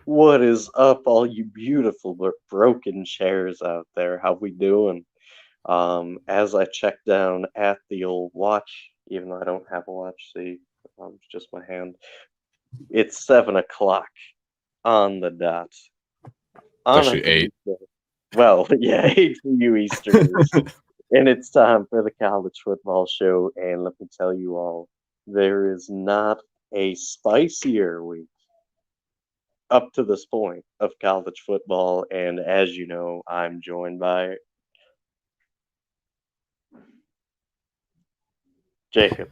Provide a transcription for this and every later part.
What is up, all you beautiful but broken chairs out there? How we doing? As I check down at the old watch, even though I don't have a watch, see, it's just my hand. It's 7 o'clock on the dot It's on a actually 8. Thursday. Well, yeah, 8 for you Easterners, and it's time for the college football show. And let me tell you all, there is not a spicier week up to this point of college football. And as you know, I'm joined by Jacob,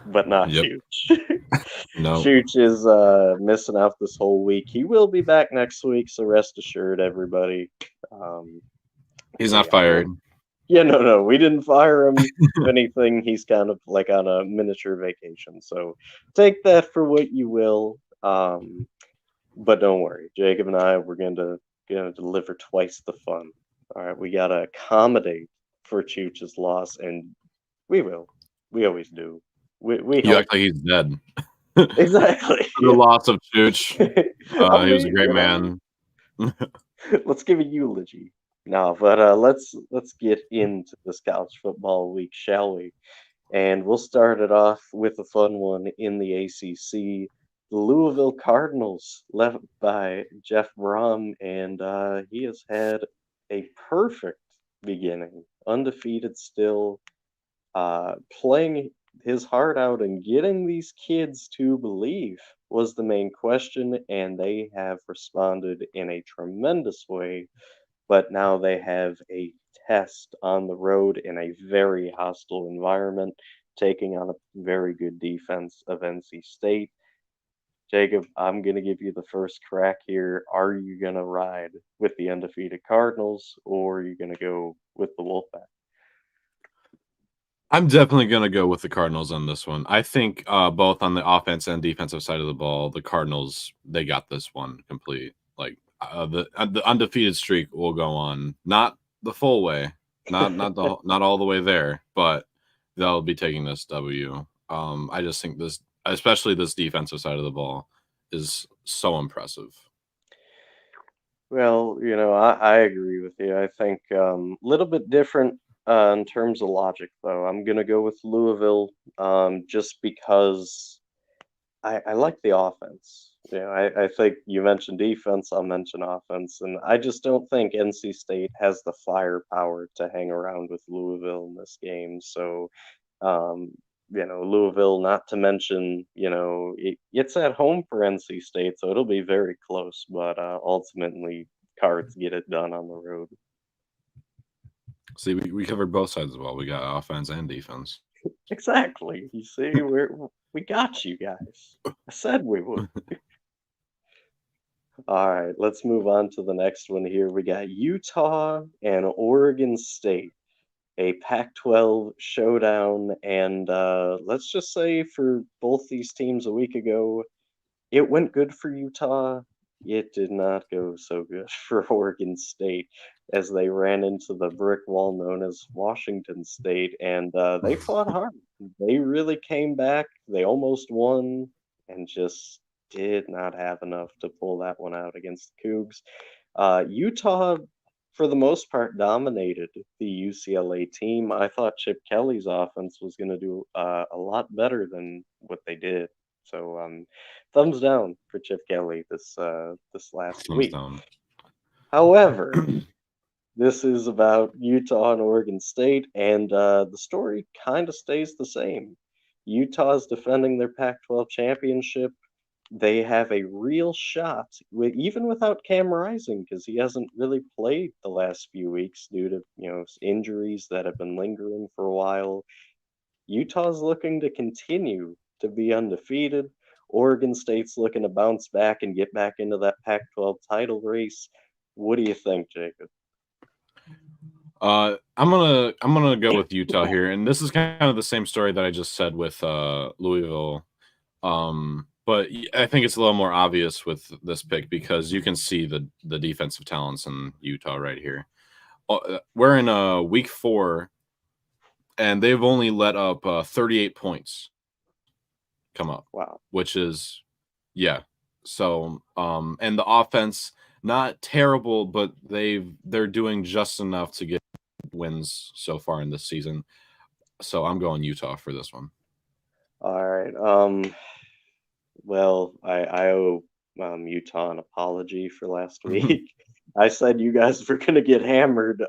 but not Yep. Chooch. No, Chooch is missing out this whole week. He will be back next week, so rest assured, everybody. Um, he's but not yeah, fired. yeah, no, we didn't fire him. If anything, he's kind of like on a miniature vacation. So take that for what you will. But don't worry, Jacob and I, we're gonna deliver twice the fun. All right, we gotta accommodate for Chooch's loss, and we will. We always do. We You help. act like he's dead. For Exactly. the loss of Chooch. I He was a mean, great man. let's give a eulogy. No, but let's get into this college football week, shall we? And we'll start it off with a fun one in the ACC. The Louisville Cardinals, led by Jeff Brom, and he has had a perfect beginning, undefeated still, playing his heart out and getting these kids to believe was the main question, and they have responded in a tremendous way. But now they have a test on the road in a very hostile environment, taking on a very good defense of NC State. Jacob, I'm going to give you the first crack here. Are you going to ride with the undefeated Cardinals, or are you going to go with the Wolfpack? I'm definitely going to go with the Cardinals on this one. I think both on the offense and defensive side of the ball, the Cardinals, they got this one complete. Like the undefeated streak will go on, not the full way, not all the way there, but they'll be taking this W. I just think this, especially this defensive side of the ball, is so impressive. Well, I agree with you. I think a little bit different in terms of logic, though. I'm going to go with Louisville just because I like the offense. I think you mentioned defense, I'll mention offense, and I just don't think NC State has the firepower to hang around with Louisville in this game. So, um, Louisville, not to mention, it's at home for NC State, so it'll be very close, but ultimately, Cards get it done on the road. See, we covered both sides as well. We got offense and defense. Exactly. You see, we got you guys. I said we would. All right, let's move on to the next one here. We got Utah and Oregon State, a Pac-12 showdown, and let's just say for both these teams a week ago, it went good for Utah. It did not go so good for Oregon State as they ran into the brick wall known as Washington State, and they fought hard. They really came back. They almost won, and just did not have enough to pull that one out against the Cougs. Utah, for the most part, dominated the UCLA team. I thought Chip Kelly's offense was going to do a lot better than what they did. So, thumbs down for Chip Kelly this last Thumbs week. down. However, this is about Utah and Oregon State, and the story kind of stays the same. Utah's defending their Pac-12 championship. They have a real shot, even without Cam Rising, because he hasn't really played the last few weeks due to injuries that have been lingering for a while. Utah's looking to continue to be undefeated. Oregon State's looking to bounce back and get back into that Pac-12 title race. What do you think, Jacob? I'm gonna go with Utah here, and this is kind of the same story that I just said with Louisville. But I think it's a little more obvious with this pick because you can see the defensive talents in Utah right here. We're in week 4, and they've only let up 38 points come up, Wow. which is, yeah. So, and the offense not terrible, but they're doing just enough to get wins so far in this season. So I'm going Utah for this one. All right. Well, I owe Utah an apology for last week. I said you guys were gonna get hammered.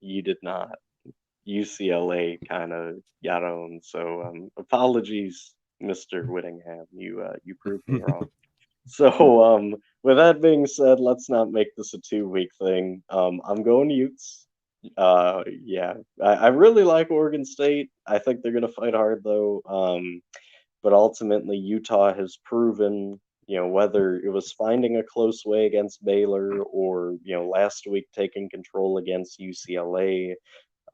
You did not. UCLA kind of got owned. So apologies, Mr. Whittingham. You proved me wrong. So with that being said, let's not make this a 2 week thing. I'm going Utes. Yeah, I really like Oregon State. I think they're gonna fight hard though. But ultimately, Utah has proven, whether it was finding a close way against Baylor or, last week taking control against UCLA,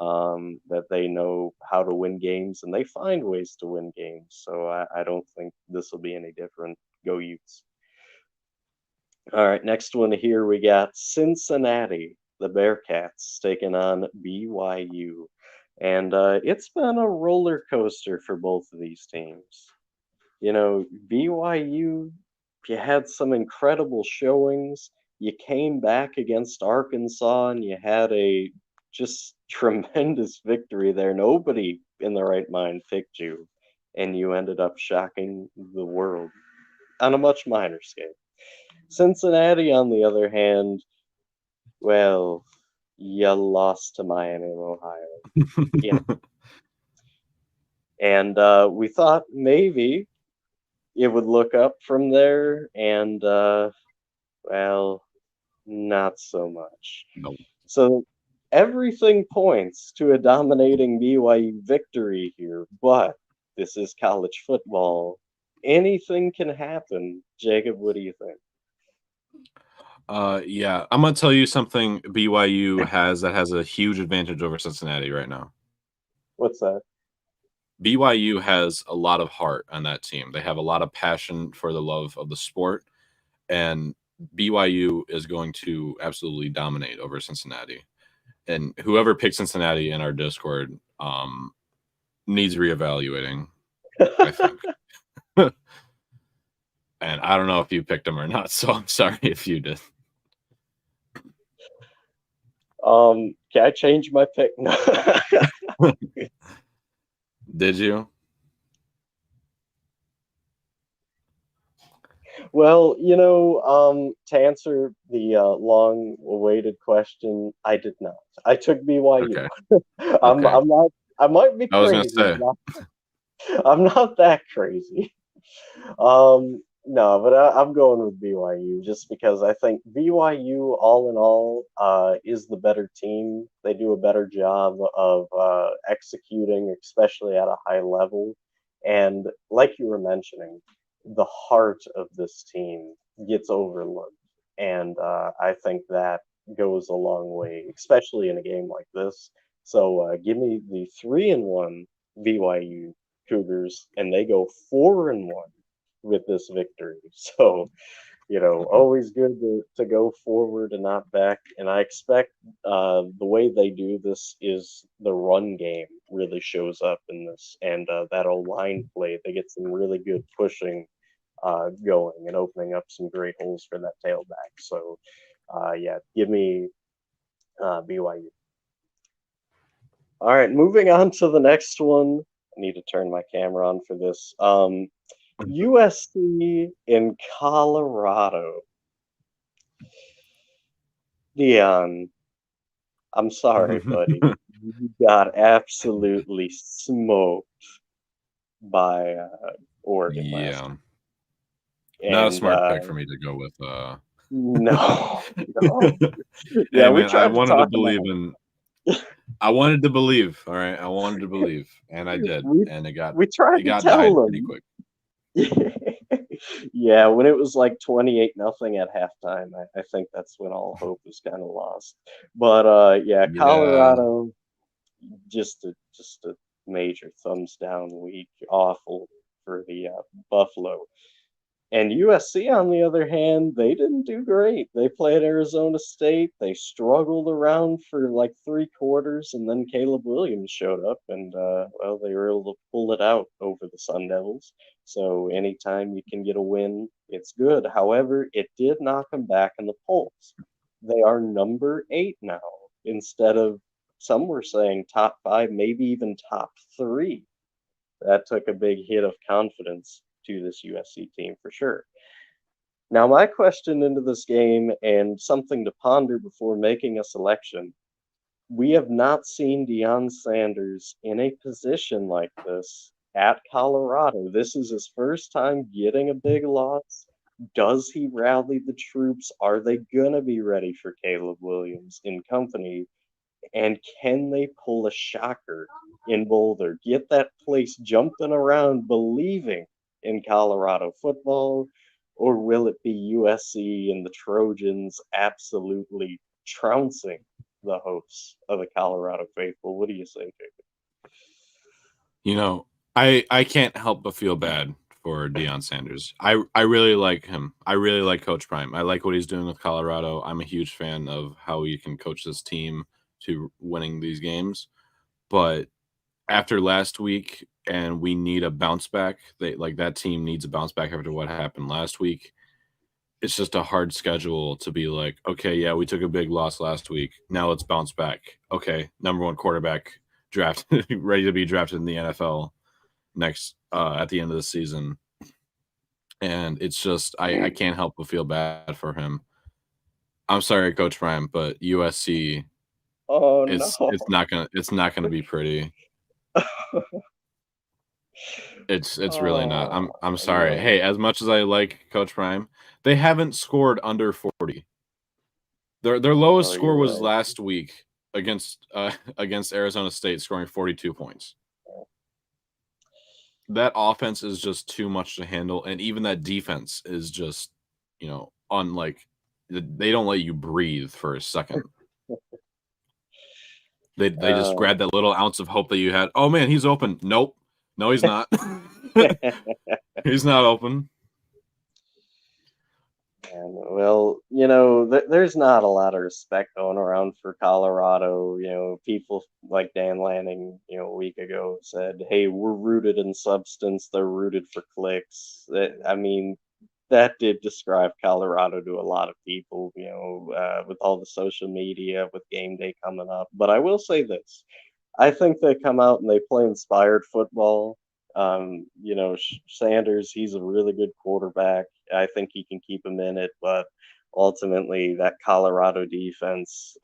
that they know how to win games and they find ways to win games. So I don't think this will be any different. Go Utes. All right, next one here we got Cincinnati, the Bearcats taking on BYU. And it's been a roller coaster for both of these teams. BYU, you had some incredible showings. You came back against Arkansas and you had a just tremendous victory there. Nobody in their right mind picked you, and you ended up shocking the world on a much minor scale. Cincinnati, on the other hand, well, you lost to Miami of Ohio. You know, and we thought maybe it would look up from there, and well, not so much. No. So everything points to a dominating BYU victory here, but this is college football. Anything can happen. Jacob, what do you think? Yeah, I'm gonna tell you something BYU has that has a huge advantage over Cincinnati right now. What's that? BYU has a lot of heart on that team. They have a lot of passion for the love of the sport, and BYU is going to absolutely dominate over Cincinnati. And whoever picked Cincinnati in our Discord needs reevaluating, I think. And I don't know if you picked them or not, so I'm sorry if you did. Can I change my pick? No. Did you? Well, to answer the long-awaited question, I did not. I took BYU. Okay. I'm, Okay. I'm not. I might be I was gonna crazy. say. I'm not that crazy. No, but I'm going with BYU just because I think BYU, all in all, is the better team. They do a better job of executing, especially at a high level. And like you were mentioning, the heart of this team gets overlooked. And I think that goes a long way, especially in a game like this. So give me the 3-1 BYU Cougars, and they go 4-1 with this victory. So, Okay. always good to go forward and not back. And I expect the way they do this is the run game really shows up in this, and that old line play. They get some really good pushing going and opening up some great holes for that tailback. So, yeah, give me BYU. All right, moving on to the next one. I need to turn my camera on for this. USC in Colorado. Dion, I'm sorry, buddy. You got absolutely smoked by Oregon last Yeah. week. Not a And smart pick for me to go with no, no. Yeah, Hey we man, I tried to wanted to talk him believe out. in I wanted to believe, all right? I wanted to believe, and I did, We and we tried it to got died tell pretty him. quick. Yeah, when it was like 28-0 at halftime, I think that's when all hope was kind of lost. But yeah, Yeah. Colorado, just a major thumbs down week, awful for the Buffalo. And USC, on the other hand, they didn't do great. They played Arizona State. They struggled around for like 3 quarters, and then Caleb Williams showed up, and well, they were able to pull it out over the Sun Devils. So anytime you can get a win It's good. However, it did knock them back in the polls. They are number 8 now instead of some were saying top 5, maybe even top 3. That took a big hit of confidence to this USC team for sure. Now, my question into this game and something to ponder before making a selection, we have not seen Deion Sanders in a position like this at Colorado. This is his first time getting a big loss. Does he rally the troops? Are they going to be ready for Caleb Williams in company? And can they pull a shocker in Boulder? Get that place jumping around, believing in Colorado football? Or will it be USC and the Trojans absolutely trouncing the hosts of the Colorado faithful? What do you say, Jacob? You know, I can't help but feel bad for Deion Sanders. I really like him. I really like Coach Prime. I like what he's doing with Colorado. I'm a huge fan of how he can coach this team to winning these games. But after last week, and we need a bounce back. That team needs a bounce back after what happened last week. It's just a hard schedule to be like, okay, yeah, we took a big loss last week. Now let's bounce back. Okay, number 1 quarterback draft ready to be drafted in the NFL next at the end of the season. And it's just I can't help but feel bad for him. I'm sorry, Coach Prime, but USC Oh it's no. it's not gonna be pretty. It's really not. I'm Oh sorry. no. Hey, as much as I like Coach Prime, they haven't scored under 40. Their lowest No, score you're was right. last week against against Arizona State, scoring 42 points. That offense is just too much to handle, and even that defense is just, unlike they don't let you breathe for a second. They just Uh, grab that little ounce of hope that you had. Oh man, he's open. Nope. No, he's not. He's not open. And, well, there's not a lot of respect going around for Colorado. People like Dan Lanning, a week ago said, "Hey, we're rooted in substance. They're rooted for clicks." I mean, that did describe Colorado to a lot of people. With all the social media, with game day coming up. But I will say this: I think they come out and they play inspired football. Sanders, he's a really good quarterback. I think he can keep him in it, but ultimately, that Colorado defense,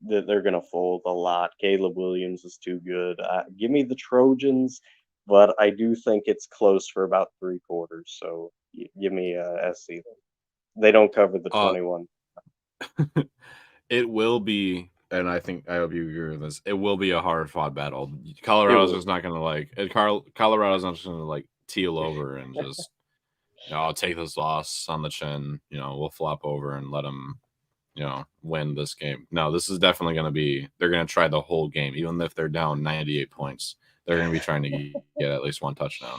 they're going to fold a lot. Caleb Williams is too good. Give me the Trojans, but I do think it's close for about 3/4. So give me SC. They don't cover the Uh 21. it will be, and I hope you agree with this. It will be a hard fought battle. It Colorado's will. just not gonna Colorado's not just gonna teal over and just I'll take this loss on the chin. We'll flop over and let them win this game. No, this is definitely going to be, they're going to try the whole game. Even if they're down 98 points, they're going to be trying to get at least one touchdown.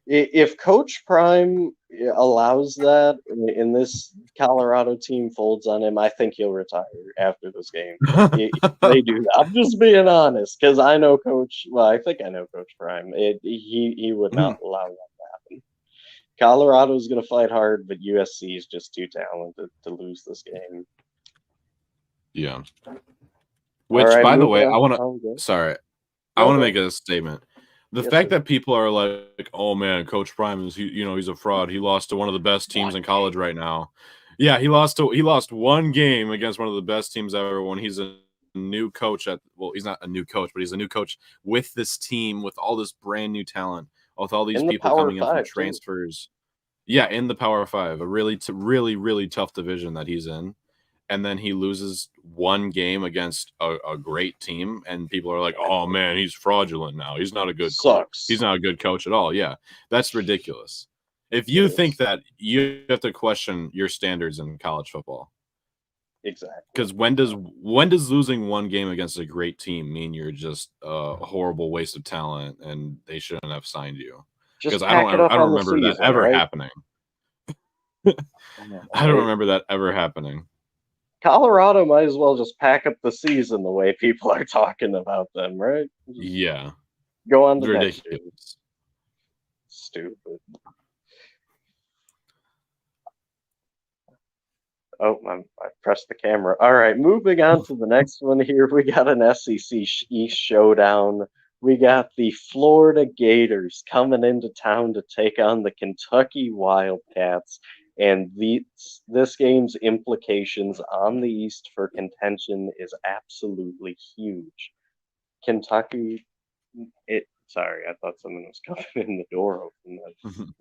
If Coach Prime allows that and this Colorado team folds on him, I think he'll retire after this game. If they do that, I'm just being honest because I know Coach. Well, I think I know Coach Prime. He would not allow that to happen. Colorado's going to fight hard, but USC is just too talented to lose this game. Yeah. All Which, right, by the moving way, on. Oh, good. I No, want to go make ahead. a statement. The Yes, fact sir. that people are like, "Oh man, Coach Prime is he's a fraud. He lost to one of the best teams One in college game. right now." Yeah, he lost one game against one of the best teams ever when he's a new coach he's not a new coach, but he's a new coach with this team with all this brand new talent, with all these In the people Power coming in from Five, too. transfers. Yeah, in the Power 5, a really really tough division that he's in, and then he loses one game against a great team, and people are like, "Oh Exactly. man, he's fraudulent now. He's not a good he's Sucks. not a good coach at all." Yeah, that's ridiculous. If It you think is. that, you have to question your standards in college football. Exactly. Because when does losing one game against a great team mean you're just a horrible waste of talent and they shouldn't have signed you? Because Just pack it up I don't on the remember that season, ever right? happening. I don't It, remember that ever happening. Colorado might as well just pack up the season the way people are talking about them, right? Just Yeah, go on to next year. ridiculous. Stupid. Oh, I pressed the camera. All right, moving on to the next one here. We got an SEC East showdown. We got the Florida Gators coming into town to take on the Kentucky Wildcats. And this game's implications on the East for contention is absolutely huge. Kentucky, sorry, I thought someone was coming in the door open.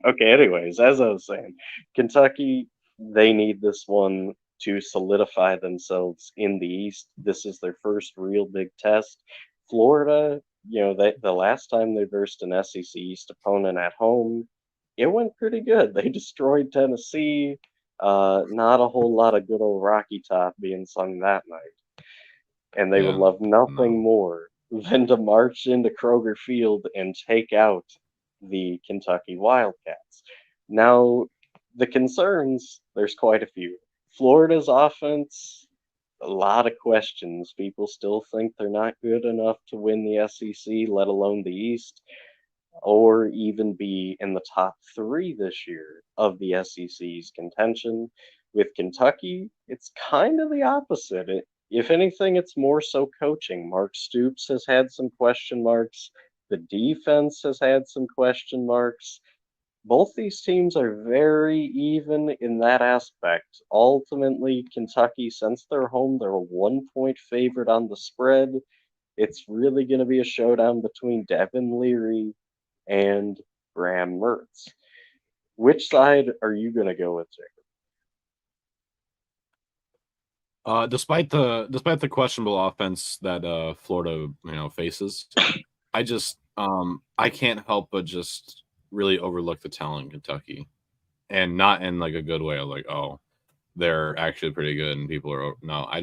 Okay, anyways, as I was saying, Kentucky, they need this one to solidify themselves in the East. This is their first real big test. Florida, the last time they versed an SEC East opponent at home, it went pretty good. They destroyed Tennessee. Not a whole lot of good old Rocky Top being sung that night, and they would Yeah, love nothing no. more than to march into Kroger Field and take out the Kentucky Wildcats. Now, the concerns, there's quite a few. Florida's offense, a lot of questions. People still think they're not good enough to win the SEC, let alone the East, or even be in the top three this year of the SEC's contention. With Kentucky, it's kind of the opposite. If anything, it's more so coaching. Mark Stoops has had some question marks. The defense has had some question marks. Both these teams are very even in that aspect. Ultimately, Kentucky, since they're home, they're a 1 point favorite on the spread. It's really going to be a showdown between Devin Leary and Graham Mertz. Which side are you going to go with, Jacob? Despite the questionable offense that Florida faces, I can't help but just really overlook the talent in Kentucky, and not in like a good way of like, oh, they're actually pretty good and people are no. I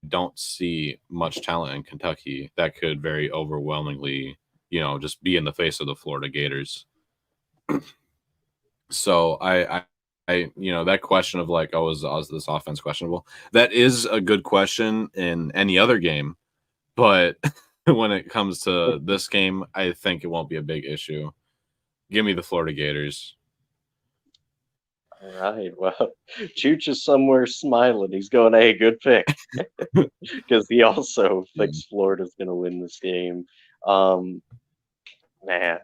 don't see much talent in Kentucky that could very overwhelmingly just be in the face of the Florida Gators. So that question of like, oh, is this offense questionable? That is a good question in any other game, but when it comes to this game, I think it won't be a big issue. Give me the Florida Gators. All right. Well, Chooch is somewhere smiling. He's going, hey, good pick. Because he also Yeah. thinks Florida's going to win this game. Um, man,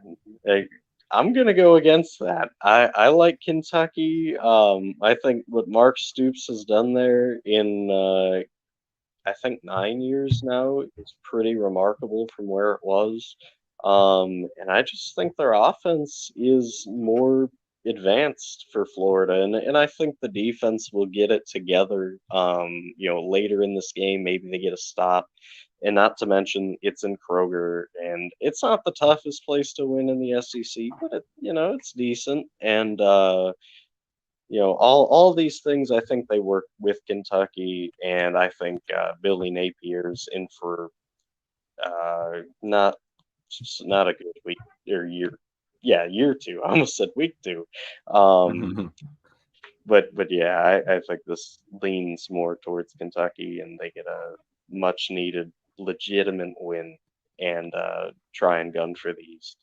I, I'm going to go against that. I like Kentucky. I think what Mark Stoops has done there in, I think, 9 years now is pretty remarkable from where it was. And I just think their offense is more advanced for Florida, and I think the defense will get it together. Later in this game, maybe they get a stop, and not to mention it's in Kroger, and it's not the toughest place to win in the SEC, but it's decent, and all these things. I think they work with Kentucky, and I think Billy Napier's in for not not a good week or year. Yeah, year two. I almost said week two. Um, but yeah, I think this leans more towards Kentucky, and they get a much needed, legitimate win and try and gun for the East.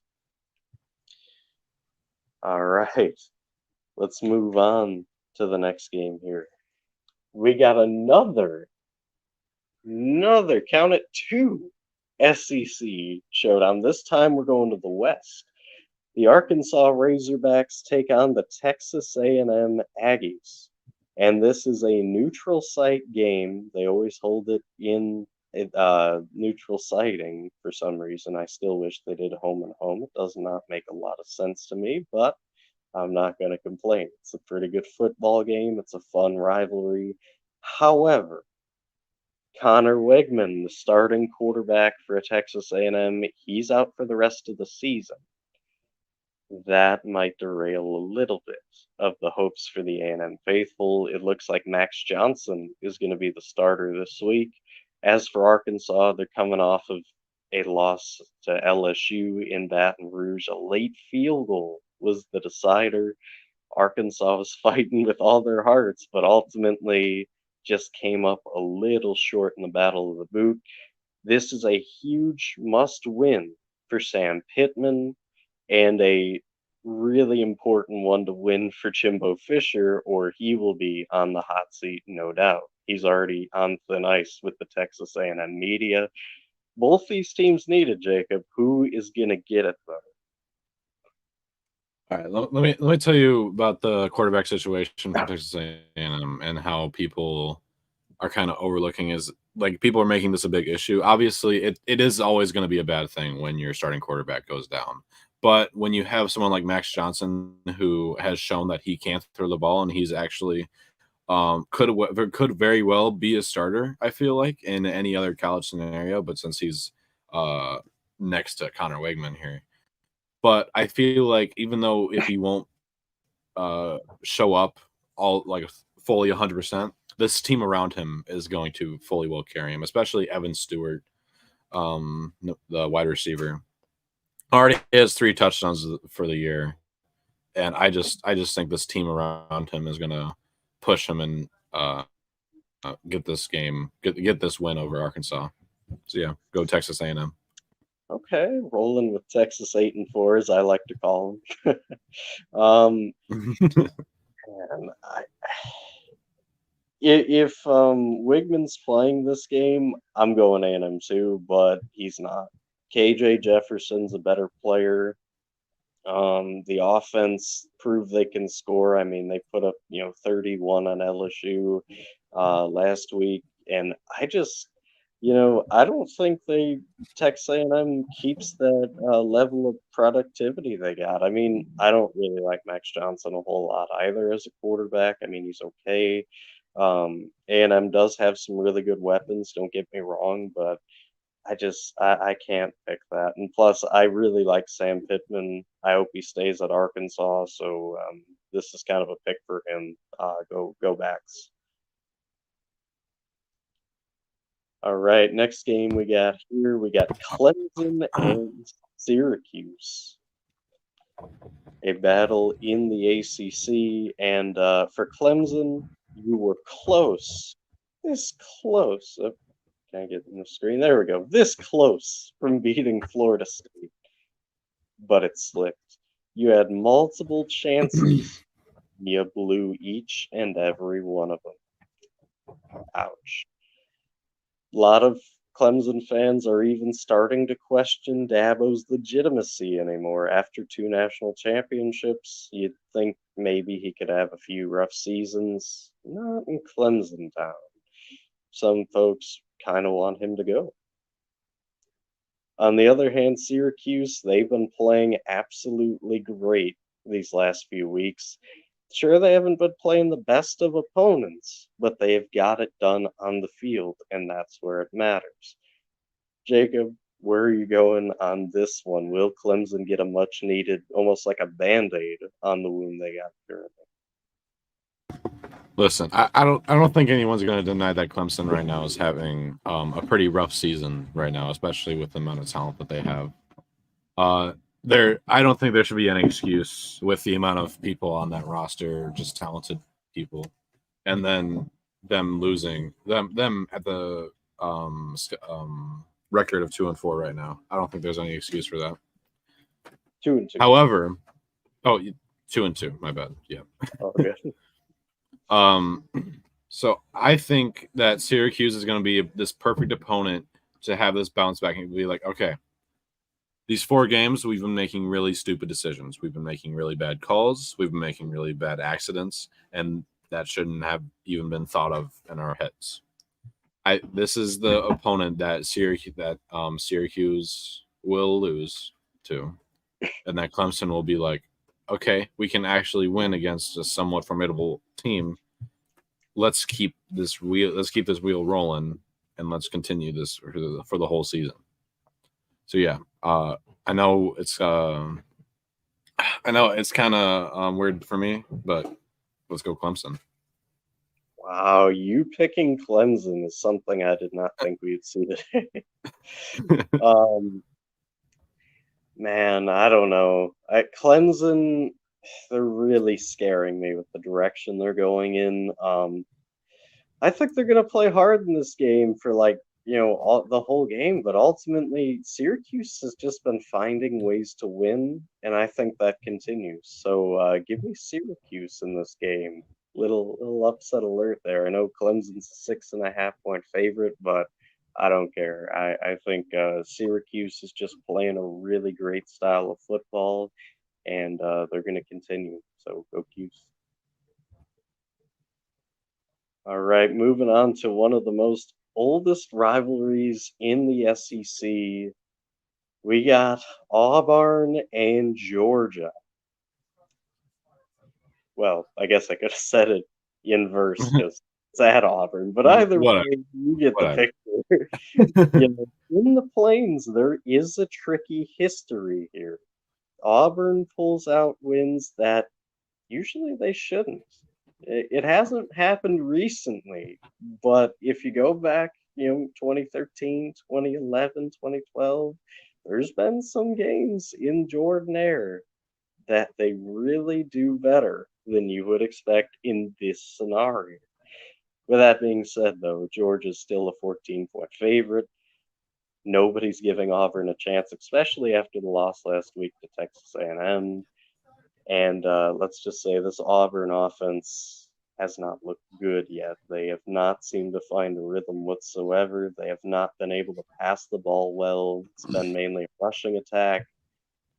All right, let's move on to the next game here. We got another count it two SEC showdown. This time we're going to the West. The Arkansas Razorbacks take on the Texas A&M Aggies, and this is a neutral site game. They always hold it in neutral siting for some reason. I still wish they did home and home. It does not make a lot of sense to me, but I'm not going to complain. It's a pretty good football game. It's a fun rivalry. However, Connor Wegman, the starting quarterback for Texas A&M, he's out for the rest of the season. That might derail a little bit of the hopes for the A&M faithful. It looks like Max Johnson is going to be the starter this week. As for Arkansas, they're coming off of a loss to LSU in Baton Rouge. A late field goal was the decider. Arkansas was fighting with all their hearts, but ultimately just came up a little short in the Battle of the Boot. This is a huge must win for Sam Pittman and a really important one to win for Jimbo Fisher, or he will be on the hot seat, no doubt. He's already on thin ice with the Texas A&M media. Both these teams need it, Jacob. Who is gonna get it though? All right, let me tell you about the quarterback situation for Texas A&M and how people are kind of overlooking is like people are making this a big issue. Obviously, it is always going to be a bad thing when your starting quarterback goes down. But when you have someone like Max Johnson who has shown that he can throw the ball and he's actually could very well be a starter, I feel like in any other college scenario. But since he's uh, next to Connor Wegman here, but I feel like even though if he won't show up all like fully 100%, this team around him is going to fully well carry him, especially Evan Stewart, the wide receiver. Already has 3 touchdowns for the year, and I just think this team around him is gonna push him and get this game, get this win over Arkansas. So yeah, go Texas A&M. Okay, rolling with Texas 8-4, as I like to call them. um, and if Wigman's playing this game, I'm going A&M too, but he's not. KJ Jefferson's a better player. The offense proved they can score. I mean, they put up 31 on LSU last week, and I don't think they Texas A&M keeps that level of productivity they got. I mean, I don't really like Max Johnson a whole lot either as a quarterback. I mean, he's okay. A&M does have some really good weapons. Don't get me wrong, but I can't pick that. And plus, I really like Sam Pittman. I hope he stays at Arkansas. So this is kind of a pick for him. Go backs. All right, next game we got here. We got Clemson and Syracuse. A battle in the ACC. And for Clemson, you were close. This close. Oh, can I get in the screen? There we go. This close from beating Florida State, but it slipped. You had multiple chances. You blew each and every one of them. Ouch. A lot of Clemson fans are even starting to question Dabo's legitimacy anymore. After 2 national championships, you'd think maybe he could have a few rough seasons. Not in Clemson town. Some folks kind of want him to go. On the other hand, Syracuse, they've been playing absolutely great these last few weeks. Sure, they haven't been playing the best of opponents, but they have got it done on the field, and that's where it matters. Jacob, where are you going on this one? Will Clemson get a much needed, almost like a band aid on the wound they got currently? Listen, I don't think anyone's going to deny that Clemson right now is having a pretty rough season right now, especially with the amount of talent that they have. I don't think there should be any excuse with the amount of people on that roster, just talented people, and then them losing them at the record of 2-4 right now. I don't think there's any excuse for that. 2-2. However, 2-2. My bad. Yeah. Oh, good. Um, so I think that Syracuse is going to be this perfect opponent to have this bounce back and be like, okay, these 4 games, we've been making really stupid decisions. We've been making really bad calls. We've been making really bad accidents, and that shouldn't have even been thought of in our heads. This is the opponent that Syracuse will lose to, and that Clemson will be like, okay, we can actually win against a somewhat formidable team. Let's keep this wheel rolling, and let's continue this for the whole season. So yeah, I know it's kind of weird for me, but let's go Clemson. Wow, you picking Clemson is something I did not think we'd see today. um, Man, I don't know. Clemson, they're really scaring me with the direction they're going in. I think they're going to play hard in this game for like the whole game, but ultimately Syracuse has just been finding ways to win, and I think that continues. So give me Syracuse in this game. Little upset alert there. I know Clemson's a 6.5 point favorite, but I don't care. I think Syracuse is just playing a really great style of football, and they're going to continue. So go Cuse. All right, moving on to one of the most oldest rivalries in the SEC. We got Auburn and Georgia. Well, I guess I could have said it inverse because it's at Auburn, but either Whatever. way, you get the Whatever. picture. In the plains, there is a tricky history here. Auburn pulls out wins that usually they shouldn't. It hasn't happened recently, but if you go back, 2013, 2011, 2012, there's been some games in Jordan-Air that they really do better than you would expect in this scenario. With that being said, though, Georgia's still a 14-point favorite. Nobody's giving Auburn a chance, especially after the loss last week to Texas A&M. And let's just say this Auburn offense has not looked good yet. They have not seemed to find a rhythm whatsoever. They have not been able to pass the ball well. It's been mainly a rushing attack.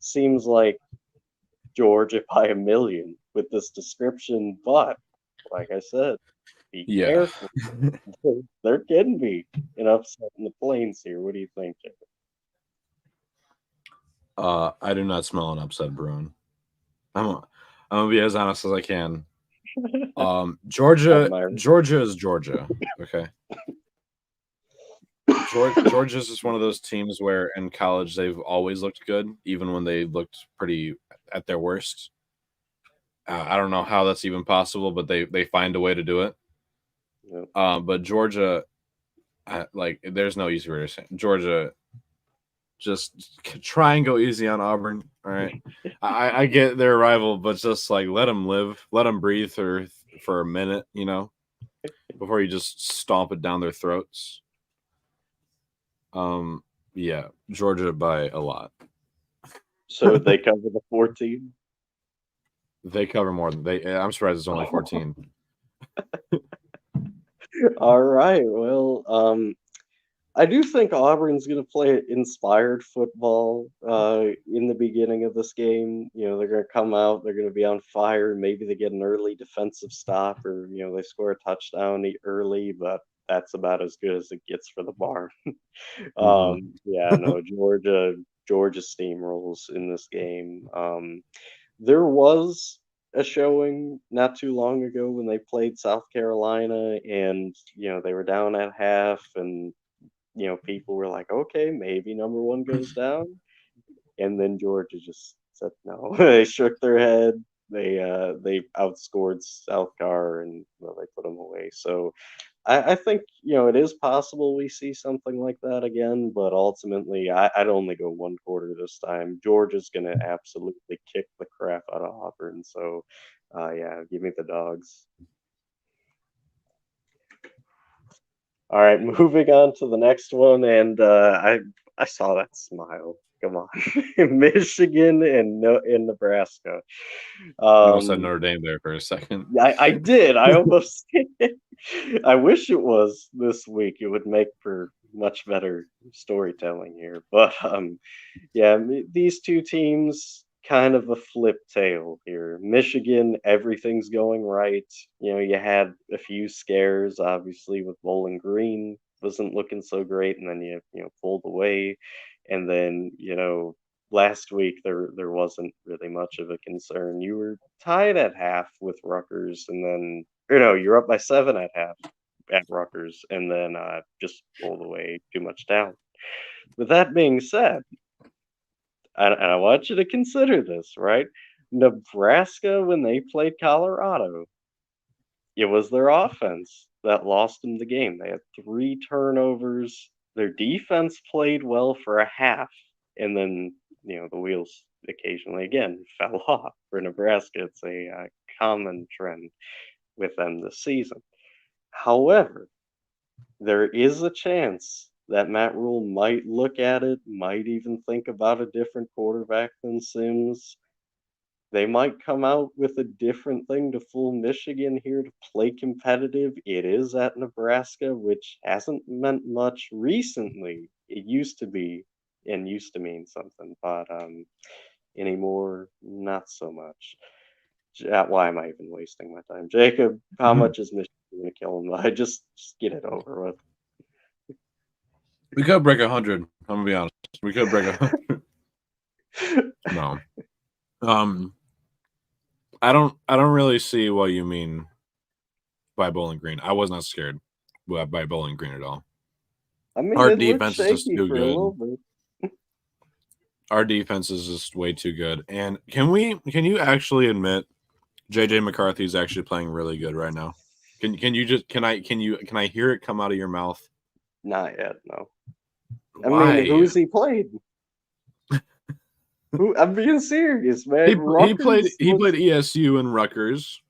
Seems like Georgia by a million with this description, but like I said, be Yeah. careful. There can be an upset in the plains here. What do you think, Jacob? I do not smell an upset brewing. I'm I'm gonna be as honest as I can. Georgia, Admire. Georgia is Georgia. Okay, Georgia's just one of those teams where in college they've always looked good, even when they looked pretty at their worst. I don't know how that's even possible, but they find a way to do it. Yep. But Georgia, like, there's no easy way to say it. Georgia. Just try and go easy on Auburn. All right, I get their rival, but just like let them live, let them breathe for a minute, before you just stomp it down their throats. Um, yeah, Georgia by a lot. So they cover the 14. They cover more than they. I'm surprised it's only 14. All right. Well, I do think Auburn's going to play inspired football in the beginning of this game. They're going to come out, they're going to be on fire. Maybe they get an early defensive stop or, they score a touchdown early, but that's about as good as it gets for the bar. Mm-hmm. Yeah, no, Georgia steamrolls in this game. There was a showing not too long ago when they played South Carolina, and they were down at half, and people were like, okay, maybe number one goes down. And then Georgia just said no. They shook their head. They outscored South Car and well, they put them away. So I think it is possible we see something like that again, but ultimately I'd only go one quarter this time. Georgia's gonna absolutely kick the crap out of Auburn. So yeah, give me the dogs. All right, moving on to the next one, and I saw that smile. Come on, Michigan and no in Nebraska. You almost said Um, Notre Dame there for a second. I did. I almost. I wish it was this week. It would make for much better storytelling here. But yeah, these two teams kind of a flip tail here. Michigan, everything's going right. You had a few scares, obviously, with Bowling Green wasn't looking so great, and then you pulled away, and then last week there wasn't really much of a concern. You were tied at half with Rutgers, and then or no, you're up by 7 at half at Rutgers, and then just pulled away too much talent. With that being said, and I want you to consider this, right? Nebraska, when they played Colorado, it was their offense that lost them the game. They had 3 turnovers. Their defense played well for a half, and then the wheels occasionally again fell off for Nebraska. It's a common trend with them this season. However, there is a chance that Matt Rule might look at it, might even think about a different quarterback than Sims. They might come out with a different thing to fool Michigan here to play competitive. It is at Nebraska, which hasn't meant much recently. It used to be and used to mean something, but anymore, not so much. Why am I even wasting my time? Jacob, how much is Michigan going to kill him? I just get it over with. We could break 100. I'm gonna be honest. We could break 100. No. I don't really see what you mean by Bowling Green. I was not scared by Bowling Green at all. I mean, Our it looked defense is just shaky too for a little good. bit. Our defense is just way too good. And can you actually admit JJ McCarthy is actually playing really good right now? Can I hear it come out of your mouth? Not yet, no. I mean, Why? who's he played? Who? I'm being serious, man. He played Rutgers he looks. played ESU and Rutgers.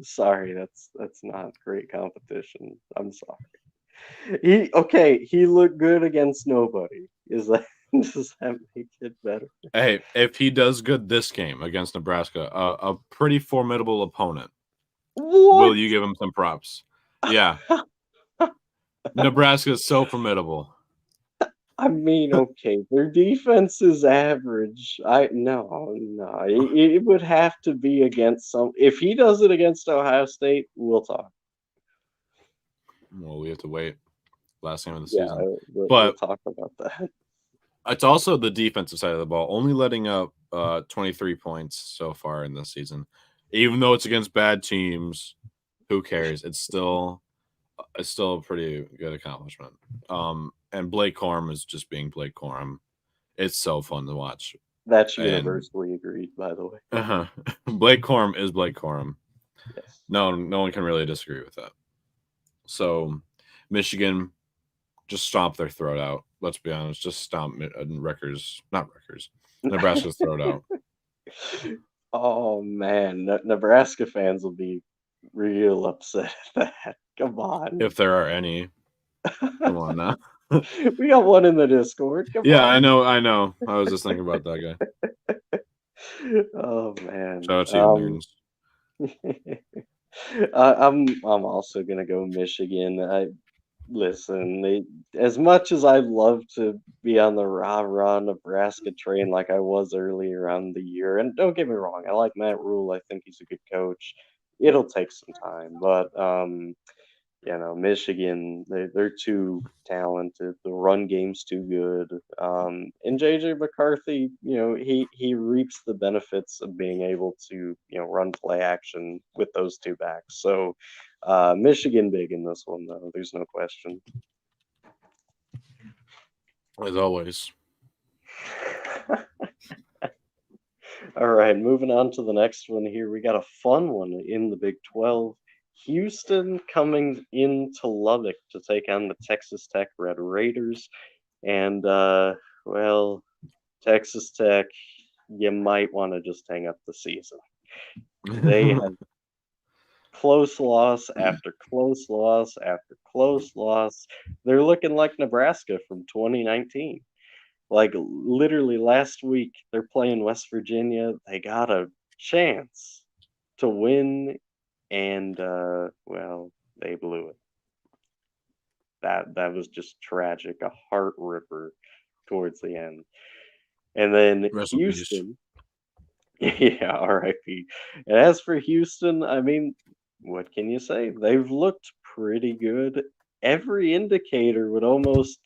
Sorry, that's not great competition. I'm sorry. He looked good against nobody. Is that does that make it better? Hey, if he does good this game against Nebraska, a pretty formidable opponent, will What? you give him some props? Yeah, Nebraska is so formidable. I mean, okay, their defense is average. No. It would have to be against some. If he does it against Ohio State, we'll talk. Well, we have to wait last game of the Yeah, season. we'll But talk about that. it's also the defensive side of the ball, only letting up 23 points so far in this season. Even though it's against bad teams, who cares? It's still a pretty good accomplishment. And Blake Corum is just being Blake Corum. It's so fun to watch. That's And universally agreed, by the way. Blake Corum is Blake Corum. Yes. No one can really disagree with that. So Michigan just stomp their throat out. Let's be honest, just stomp Nebraska's throat out. Oh man, Nebraska fans will be real upset at that. Come on. If there are any. Come on now. We got one in the Discord. Come Yeah, on. I know. I was just thinking about that guy. Oh man. Shout out to you, nerds. I'm also gonna go Michigan. As much as I'd love to be on the rah rah Nebraska train like I was earlier on the year, and don't get me wrong, I like Matt Rule. I think he's a good coach. It'll take some time, but Michigan, they're too talented. The run game's too good. And JJ McCarthy, he reaps the benefits of being able to, run play action with those two backs. So Michigan big in this one, though. There's no question. As always. All right, moving on to the next one here. We got a fun one in the Big 12. Houston coming into Lubbock to take on the Texas Tech Red Raiders. And, Texas Tech, you might want to just hang up the season. They have close loss after close loss after close loss. They're looking like Nebraska from 2019. Like literally last week, they're playing West Virginia. They got a chance to win, and they blew it. That was just tragic, a heart ripper towards the end. And then Rest in peace. Houston, yeah, R.I.P. And as for Houston, I mean, what can you say? They've looked pretty good. Every indicator would almost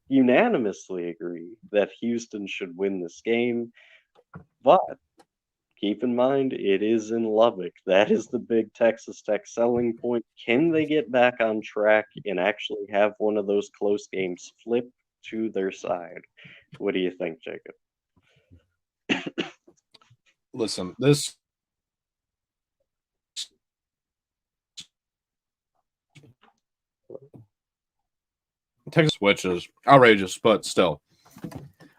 unanimously agree that Houston should win this game. But keep in mind, it is in Lubbock. That is the big Texas Tech selling point. Can they get back on track and actually have one of those close games flip to their side? What do you think, Jacob? Listen, this Texas switch is outrageous, but still.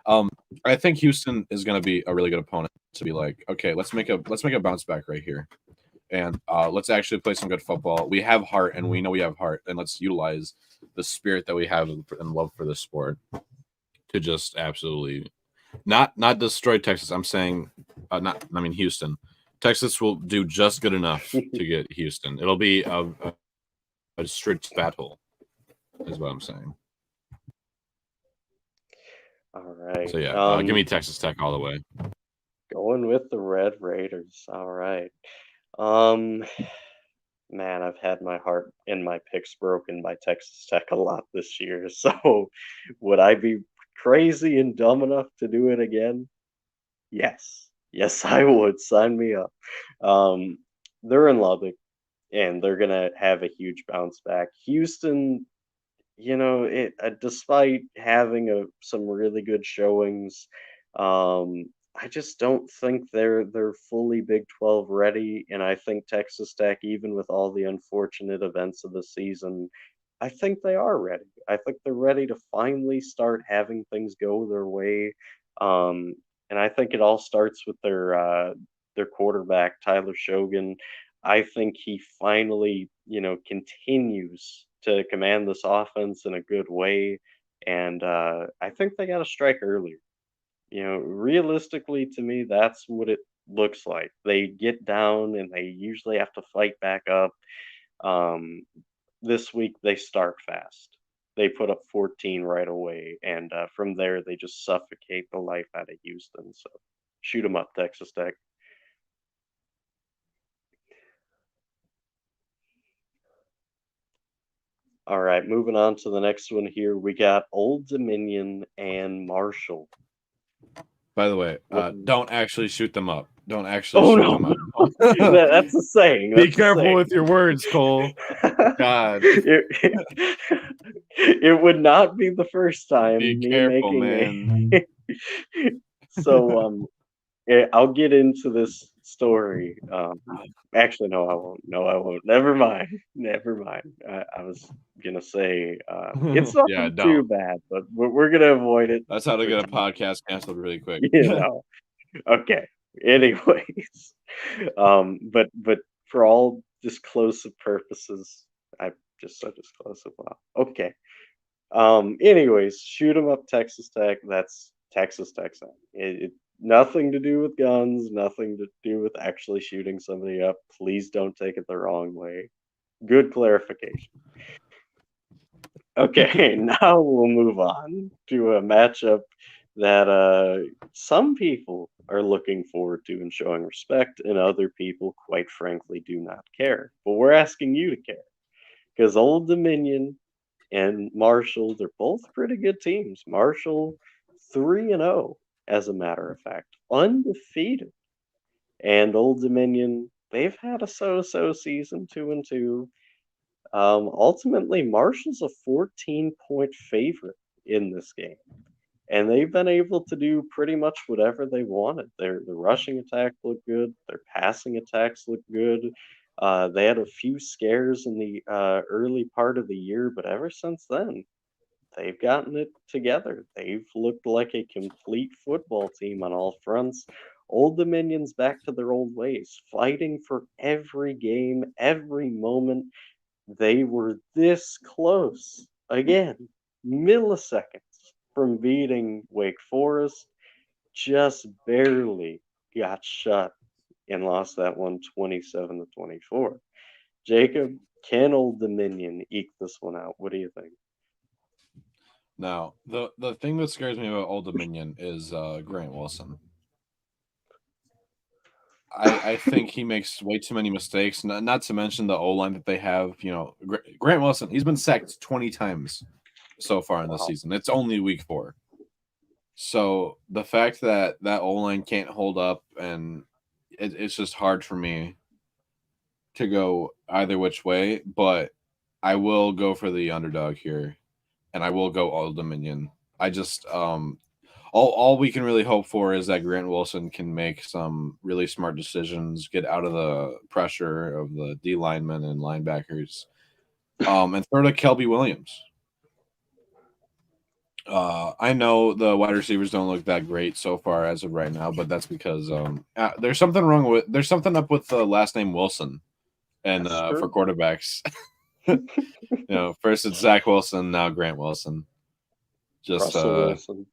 I think Houston is going to be a really good opponent to be like, okay, let's make a bounce back right here. and let's actually play some good football. We have heart, and we know we have heart, and let's utilize the spirit that we have and love for this sport to just absolutely not destroy Texas. I'm saying, not. I mean Houston. Texas will do just good enough to get Houston. It'll be a strict battle, is what I'm saying. All right. So yeah, give me Texas Tech all the way. Going with the Red Raiders. All right. Um, man, I've had my heart and my picks broken by Texas Tech a lot this year. So, would I be crazy and dumb enough to do it again? Yes. Yes, I would. Sign me up. Um, they're in Lubbock, and they're gonna have a huge bounce back. Houston, despite having some really good showings, um, I just don't think they're fully Big 12 ready, and I think Texas Tech, even with all the unfortunate events of the season, I think they are ready. I think they're ready to finally start having things go their way, um, and I think it all starts with their quarterback Tyler Shogun. I think he finally, continues to command this offense in a good way, and I think they got to strike earlier. Realistically, to me, that's what it looks like. They get down and they usually have to fight back up. Um, this week they start fast. They put up 14 right away, and from there they just suffocate the life out of Houston. So shoot them up, Texas Tech. All right, moving on to the next one here. We got Old Dominion and Marshall. By the way, What? don't actually shoot them up. Don't actually Oh shoot no, them up. that's a saying. Be That's a careful saying. with your words, Cole. God, It would not be the first be time me careful, making man. a. So I'll get into this story. Actually, no, I won't. No, I won't. Never mind. Never mind. I was gonna say it's Yeah, nothing too don't. bad, but we're gonna avoid it That's how to for get a time. podcast canceled really quick. You know. Okay. Anyways, but for all disclosive purposes, I just said disclosive. Wow. Okay. Anyways, shoot 'em up, Texas Tech. That's Texas Tech. Nothing to do with guns. Nothing to do with actually shooting somebody up. Please don't take it the wrong way. Good clarification. Okay, now we'll move on to a matchup that some people are looking forward to and showing respect, and other people, quite frankly, do not care. But we're asking you to care because Old Dominion and Marshall, they're both pretty good teams. Marshall 3-0, as a matter of fact, undefeated. And Old Dominion, they've had a so-so season, 2-2. Ultimately, Marshall's a 14-point favorite in this game, and they've been able to do pretty much whatever they wanted. Their rushing attack looked good, their passing attacks looked good. They had a few scares in the early part of the year, but ever since then, they've gotten it together. They've looked like a complete football team on all fronts. Old Dominion's back to their old ways, fighting for every game, every moment. They were this close again, milliseconds from beating Wake Forest, just barely got shut and lost that one 27-24. Jacob, can Old Dominion eke this one out? What do you think? Now, the thing that scares me about Old Dominion is Grant Wilson. I think he makes way too many mistakes. Not to mention the O line that they have. Grant Wilson, he's been sacked 20 times so far in the Wow. season. It's only week 4. So the fact that O line can't hold up, and it's just hard for me to go either which way. But I will go for the underdog here, and I will go Old Dominion. I just all we can really hope for is that Grant Wilson can make some really smart decisions, get out of the pressure of the D linemen and linebackers, and throw to Kelby Williams. I know the wide receivers don't look that great so far as of right now, but that's because there's something up with the last name Wilson, and That's for true. quarterbacks, first it's Zach Wilson, now Grant Wilson. Just Russell Wilson.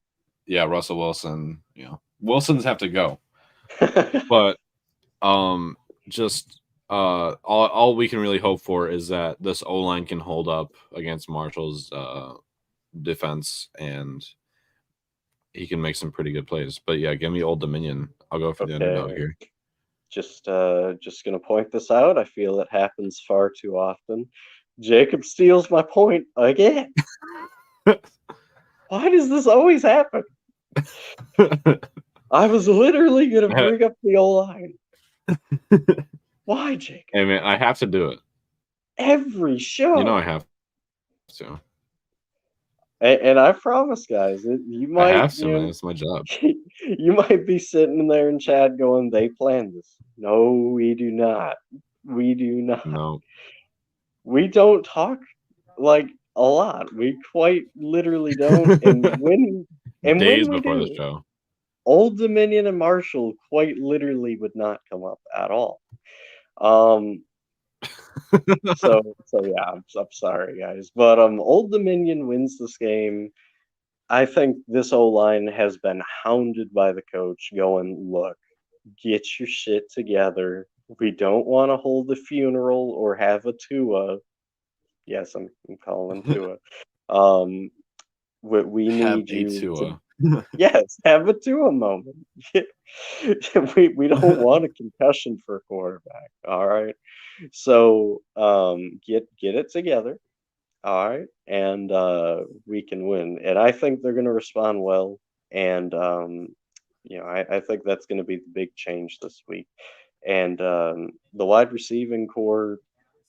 yeah, Russell Wilson. Wilsons have to go, but um, just all we can really hope for is that this O line can hold up against Marshall's defense and he can make some pretty good plays. But yeah, give me Old Dominion. I'll go for the underdog Okay. here. Just gonna point this out. I feel it happens far too often. Jacob steals my point again. Why does this always happen? I was literally gonna bring up the O line. Why, Jacob? Hey man, I have to do it. Every show. I have to. And I promise, guys, you I might, have to, man. It's my job. you might be sitting there in chat going, "They planned this." No, we do not. We do not. No. We don't talk like a lot. We quite literally don't. And when Days we before the do, show. Old Dominion and Marshall quite literally would not come up at all. Um, so yeah, I'm sorry, guys, but Old Dominion wins this game. I think this O line has been hounded by the coach, going, "Look, get your shit together. We don't want to hold a funeral or have a Tua." Yes, I'm calling him Tua. Um, we Have need a you to, Tua. yes, have a Tua moment. We don't want a concussion for a quarterback. All right, so get it together. All right, and we can win. And I think they're going to respond well. And I think that's going to be the big change this week. And the wide receiving core,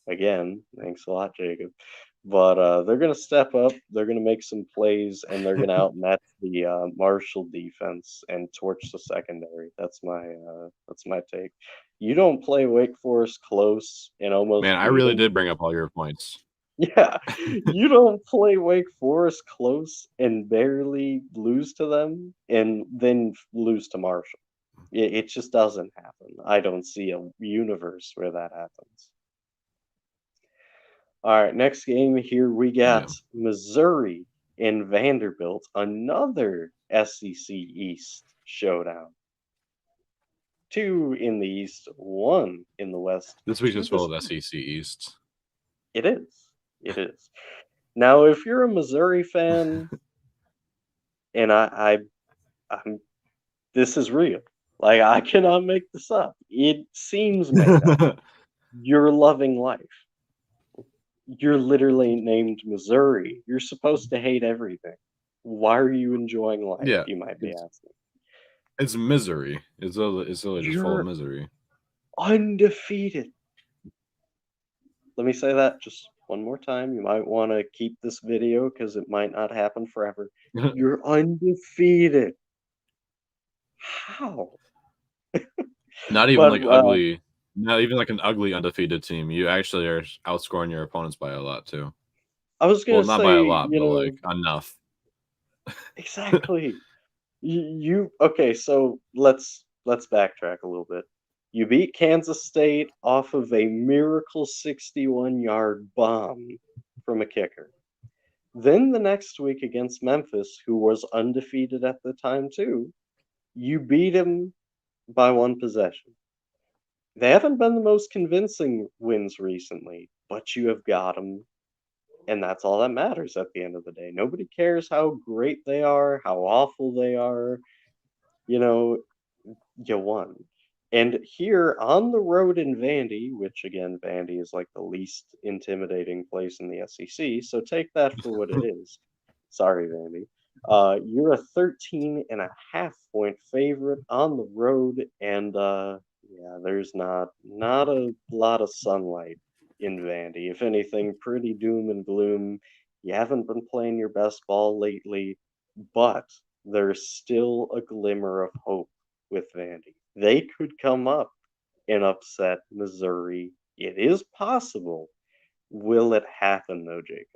again, thanks a lot, Jacob. But they're going to step up. They're going to make some plays, and they're going to outmatch the Marshall defense and torch the secondary. That's my take. You don't play Wake Forest close and almost Man, I beat really them. did bring up all your points. Yeah, you don't play Wake Forest close and barely lose to them and then lose to Marshall. It just doesn't happen. I don't see a universe where that happens. All right, next game here we Yeah. got Missouri and Vanderbilt, another SEC East showdown. Two in the East, one in the West. This week To is full this, of SEC East. it is. It is. Now, if you're a Missouri fan, and I'm this is real. Like, I cannot make this up. It seems made up. You're loving life. You're literally named Missouri. You're supposed to hate everything. Why are you enjoying life? Yeah. You might be asking. It's misery. It's really just full of You're misery. undefeated. Let me say that just one more time. You might want to keep this video because it might not happen forever. You're undefeated. How? Not even But like ugly. Not even like an ugly undefeated team. You actually are outscoring your opponents by a lot too. I was Well, gonna not by a say, lot, but like enough. exactly. You okay? So let's backtrack a little bit. You beat Kansas State off of a miracle 61-yard bomb from a kicker. Then the next week against Memphis, who was undefeated at the time too, you beat him by one possession. They haven't been the most convincing wins recently, but you have got them, and that's all that matters at the end of the day. Nobody cares how great they are, how awful they are. You know, you won. And here on the road in Vandy, which again, Vandy is like the least intimidating place in the SEC, so take that for what it is. Sorry, Vandy. You're a 13.5 point favorite on the road, and yeah, there's not a lot of sunlight in Vandy. If anything, pretty doom and gloom. You haven't been playing your best ball lately, but there's still a glimmer of hope with Vandy. They could come up and upset Missouri. It is possible. Will it happen though, Jacob?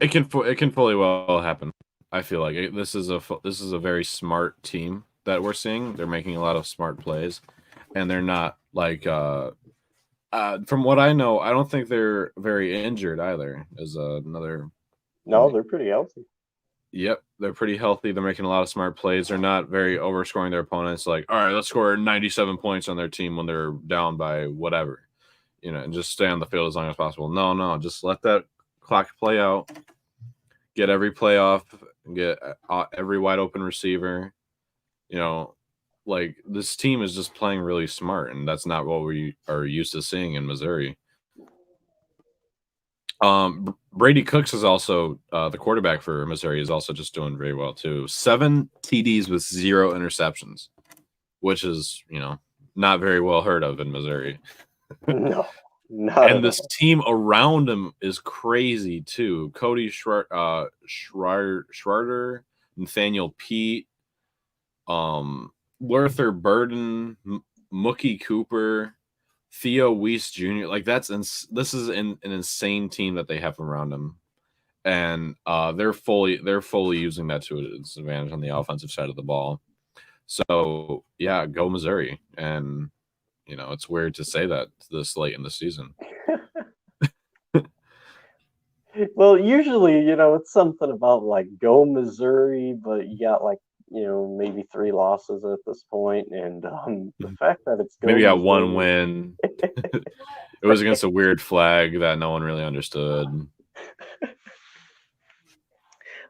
it can fully well happen. I feel like this is a very smart team that we're seeing. They're making a lot of smart plays, and they're not like from what I know, I don't think they're very injured either. Is another No, point. they're pretty healthy. Yep, they're pretty healthy. They're making a lot of smart plays. They're not very overscoring their opponents. Like, all right, let's score 97 points on their team when they're down by whatever, and just stay on the field as long as possible. No, no, just let that clock play out. Get every playoff. Get every wide open receiver. You know, like this team is just playing really smart, and that's not what we are used to seeing in Missouri. Brady Cooks is also the quarterback for Missouri is also just doing very well too. 7 TDs with 0 interceptions, which is not very well heard of in Missouri. No, not And at this all. team around him is crazy too. Cody Schwarter, Nathaniel Pete, Luther Burden, Mookie Cooper, Theo Weiss Jr. Like this is an insane team that they have around them, and they're fully using that to its advantage on the offensive side of the ball. So yeah, go Missouri, and it's weird to say that this late in the season. Well, usually, it's something about like go Missouri, but you got like, maybe three losses at this point, and the fact that it's go Maybe got one Missouri. win. It was against a weird flag that no one really understood.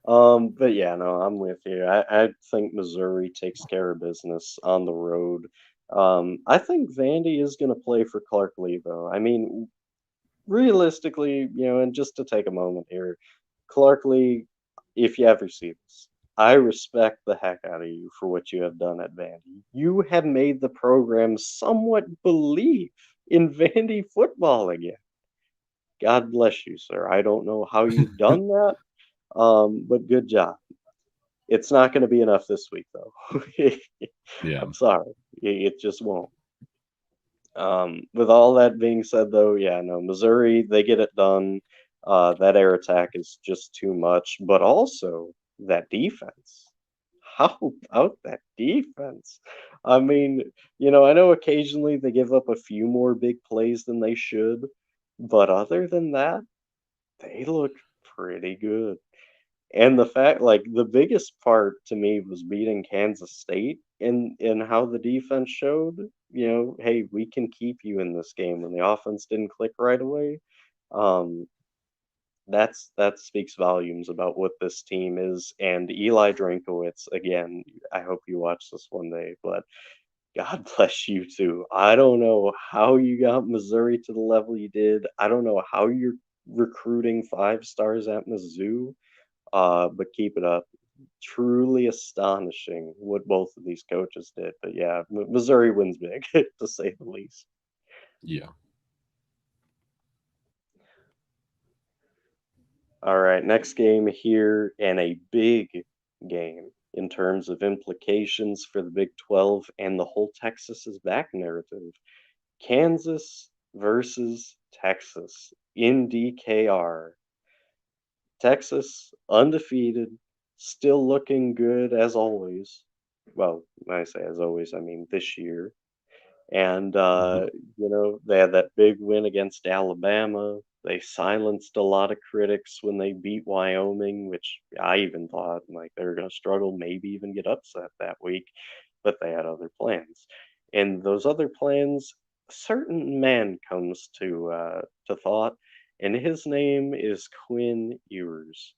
But yeah, no, I'm with you. I think Missouri takes care of business on the road. I think Vandy is going to play for Clark Lee, though. I mean, realistically, and just to take a moment here, Clark Lee, if you ever see this, I respect the heck out of you for what you have done at Vandy. You have made the program somewhat believe in Vandy football again. God bless you, sir. I don't know how you've done that, but good job. It's not going to be enough this week, though. Yeah. I'm sorry. It just won't. With all that being said, though, yeah, no, Missouri, they get it done. That air attack is just too much, but also that defense. How about that defense? I mean, I know occasionally they give up a few more big plays than they should, but other than that, they look pretty good. And the fact, like, the biggest part to me was beating Kansas State in how the defense showed, hey, we can keep you in this game when the offense didn't click right away. Um, that speaks volumes about what this team is. And Eli Drinkowitz, again, I hope you watch this one day, but God bless you too. I don't know how you got Missouri to the level you did. I don't know how you're recruiting 5 stars at Mizzou, but keep it up. Truly astonishing what both of these coaches did. But yeah, Missouri wins big, to say the least. Yeah. All right, next game here, and a big game in terms of implications for the Big 12 and the whole Texas is back narrative. Kansas versus Texas in DKR. Texas, undefeated, still looking good as always. Well, when I say as always, I mean this year. And, they had that big win against Alabama. They silenced a lot of critics when they beat Wyoming, which I even thought like they were going to struggle, maybe even get upset that week, but they had other plans. And those other plans, a certain man comes to thought, and his name is Quinn Ewers.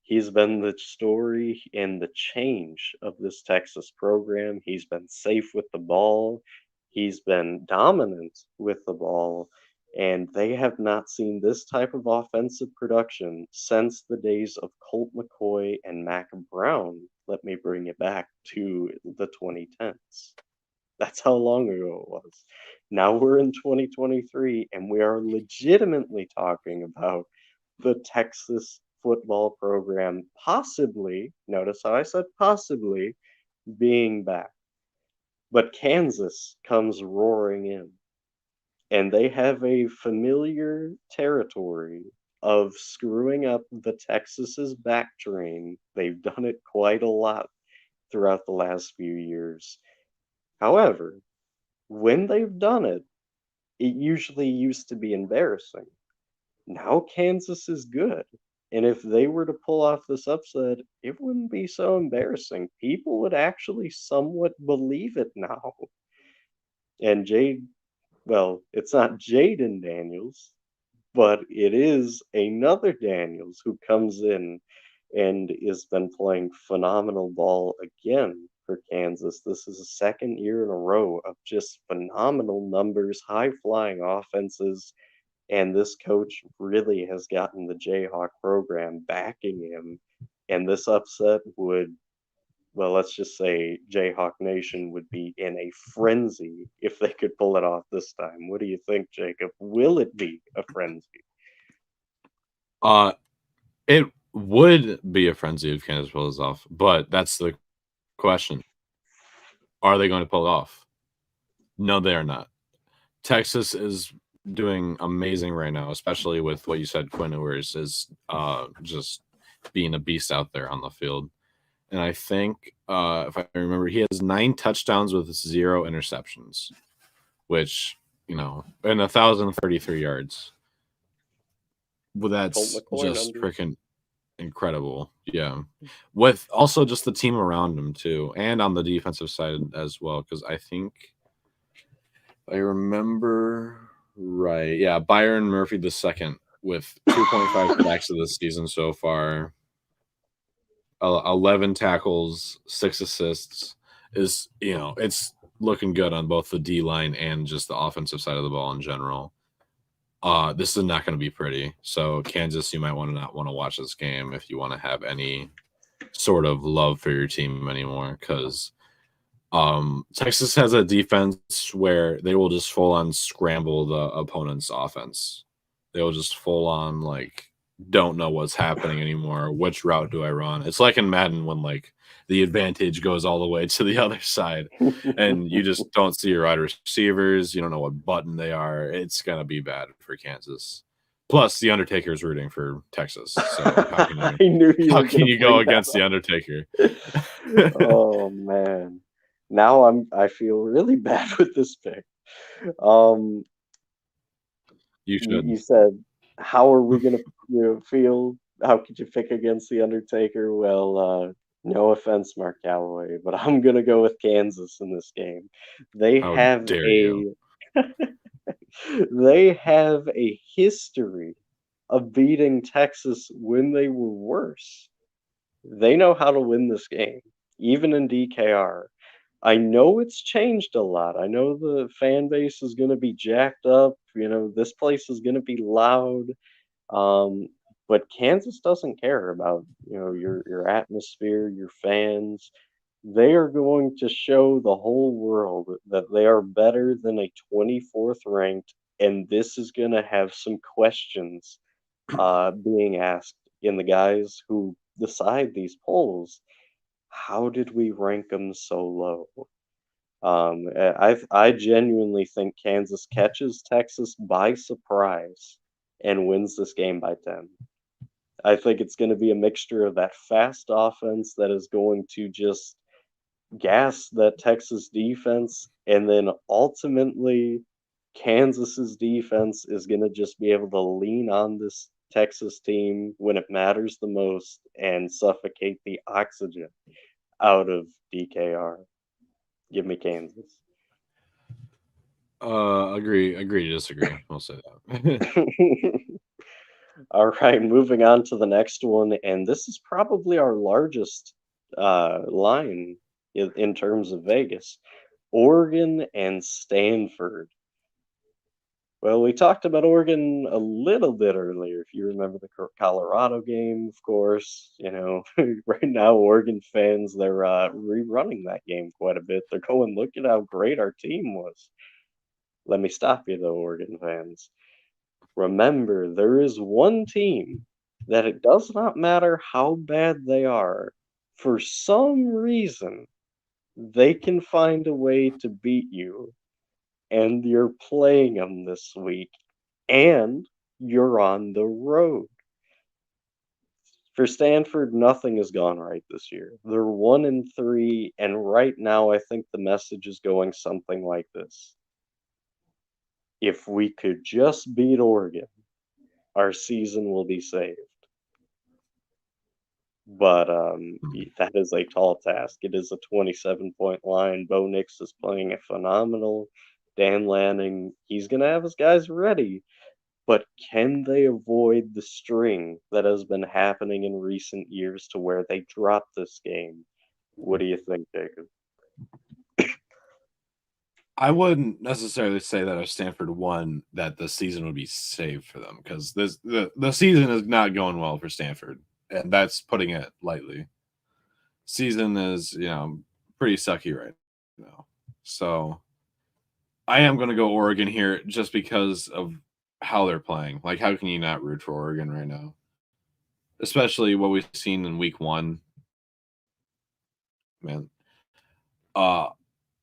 He's been the story and the change of this Texas program. He's been safe with the ball. He's been dominant with the ball. And they have not seen this type of offensive production since the days of Colt McCoy and Mac Brown. Let me bring it back to the 2010s. That's how long ago it was. Now we're in 2023, and we are legitimately talking about the Texas football program possibly, notice how I said possibly, being back. But Kansas comes roaring in, and they have a familiar territory of screwing up the Texas's back terrain. They've done it quite a lot throughout the last few years. However, when they've done it, it usually used to be embarrassing. Now Kansas is good. And if they were to pull off this upset, it wouldn't be so embarrassing. People would actually somewhat believe it now. And well, it's not Jaden Daniels, but it is another Daniels who comes in and has been playing phenomenal ball again for Kansas. This is the second year in a row of just phenomenal numbers, high flying offenses, and this coach really has gotten the Jayhawk program backing him. And this upset would, well, let's just say Jayhawk Nation would be in a frenzy if they could pull it off this time. What do you think, Jacob? Will it be a frenzy? Uh, it would be a frenzy if Kansas pulls off, but that's the question. Are they going to pull it off? No, they are not. Texas is doing amazing right now, especially with what you said. Quinn Ewers is just being a beast out there on the field. And I think, if I remember, he has 9 touchdowns with 0 interceptions, which, and 1,033 yards. Well, Colt that's McCoy just numbers. freaking incredible. Yeah. With also just the team around him, too, and on the defensive side as well, because I think I remember right. Yeah. Byron Murphy the second with 2.5 sacks of the season so far. 11 tackles, 6 assists is, it's looking good on both the D line and just the offensive side of the ball in general. This is not going to be pretty. So Kansas, you might not want to watch this game if you want to have any sort of love for your team anymore, because Texas has a defense where they will just full on scramble the opponent's offense. They will just full on don't know what's happening anymore. Which route do I run? It's like in Madden when the advantage goes all the way to the other side, and you just don't see your wide receivers. You don't know what button they are. It's gonna be bad for Kansas. Plus, the Undertaker is rooting for Texas, so how can I knew you how were can going to you go bring that against the Undertaker? up. Oh man. Now I feel really bad with this pick. Um You you should. said, how are we gonna feel? How could you pick against the Undertaker? Well, no offense, Mark Calloway, but I'm gonna go with Kansas in this game. They How have dare you? a they have a history of beating Texas when they were worse. They know how to win this game, even in DKR. I know it's changed a lot. I know the fan base is going to be jacked up. This place is going to be loud. Um, but Kansas doesn't care about, your atmosphere, your fans. They are going to show the whole world that they are better than a 24th ranked, and this is going to have some questions being asked in the guys who decide these polls. How did we rank them so low? I genuinely think Kansas catches Texas by surprise and wins this game by 10. I think it's going to be a mixture of that fast offense that is going to just gas that Texas defense, and then ultimately Kansas's defense is going to just be able to lean on this Texas team when it matters the most and suffocate the oxygen out of DKR. Give me Kansas. Agree to disagree. I'll say that. All right, moving on to the next one, and this is probably our largest line in terms of Vegas. Oregon and Stanford. Well, we talked about Oregon a little bit earlier. If you remember the Colorado game, of course, right now Oregon fans they're rerunning that game quite a bit. They're going, look at how great our team was. Let me stop you though, Oregon fans. Remember, there is one team that it does not matter how bad they are. For some reason, they can find a way to beat you, and you're playing them this week. And you're on the road. For Stanford, nothing has gone right this year. They're 1-3, and right now I think the message is going something like this. If we could just beat Oregon, our season will be saved. But Hmm. that is a tall task. It is a 27-point line. Bo Nix is playing a phenomenal. Dan Lanning, he's going to have his guys ready. But can they avoid the string that has been happening in recent years to where they drop this game? What do you think, Jacob? I wouldn't necessarily say that if Stanford won, that the season would be saved for them because the season is not going well for Stanford, and that's putting it lightly. Season is pretty sucky right now, so I am going to go Oregon here just because of how they're playing. Like, how can you not root for Oregon right now? Especially what we've seen in week one, man. Uh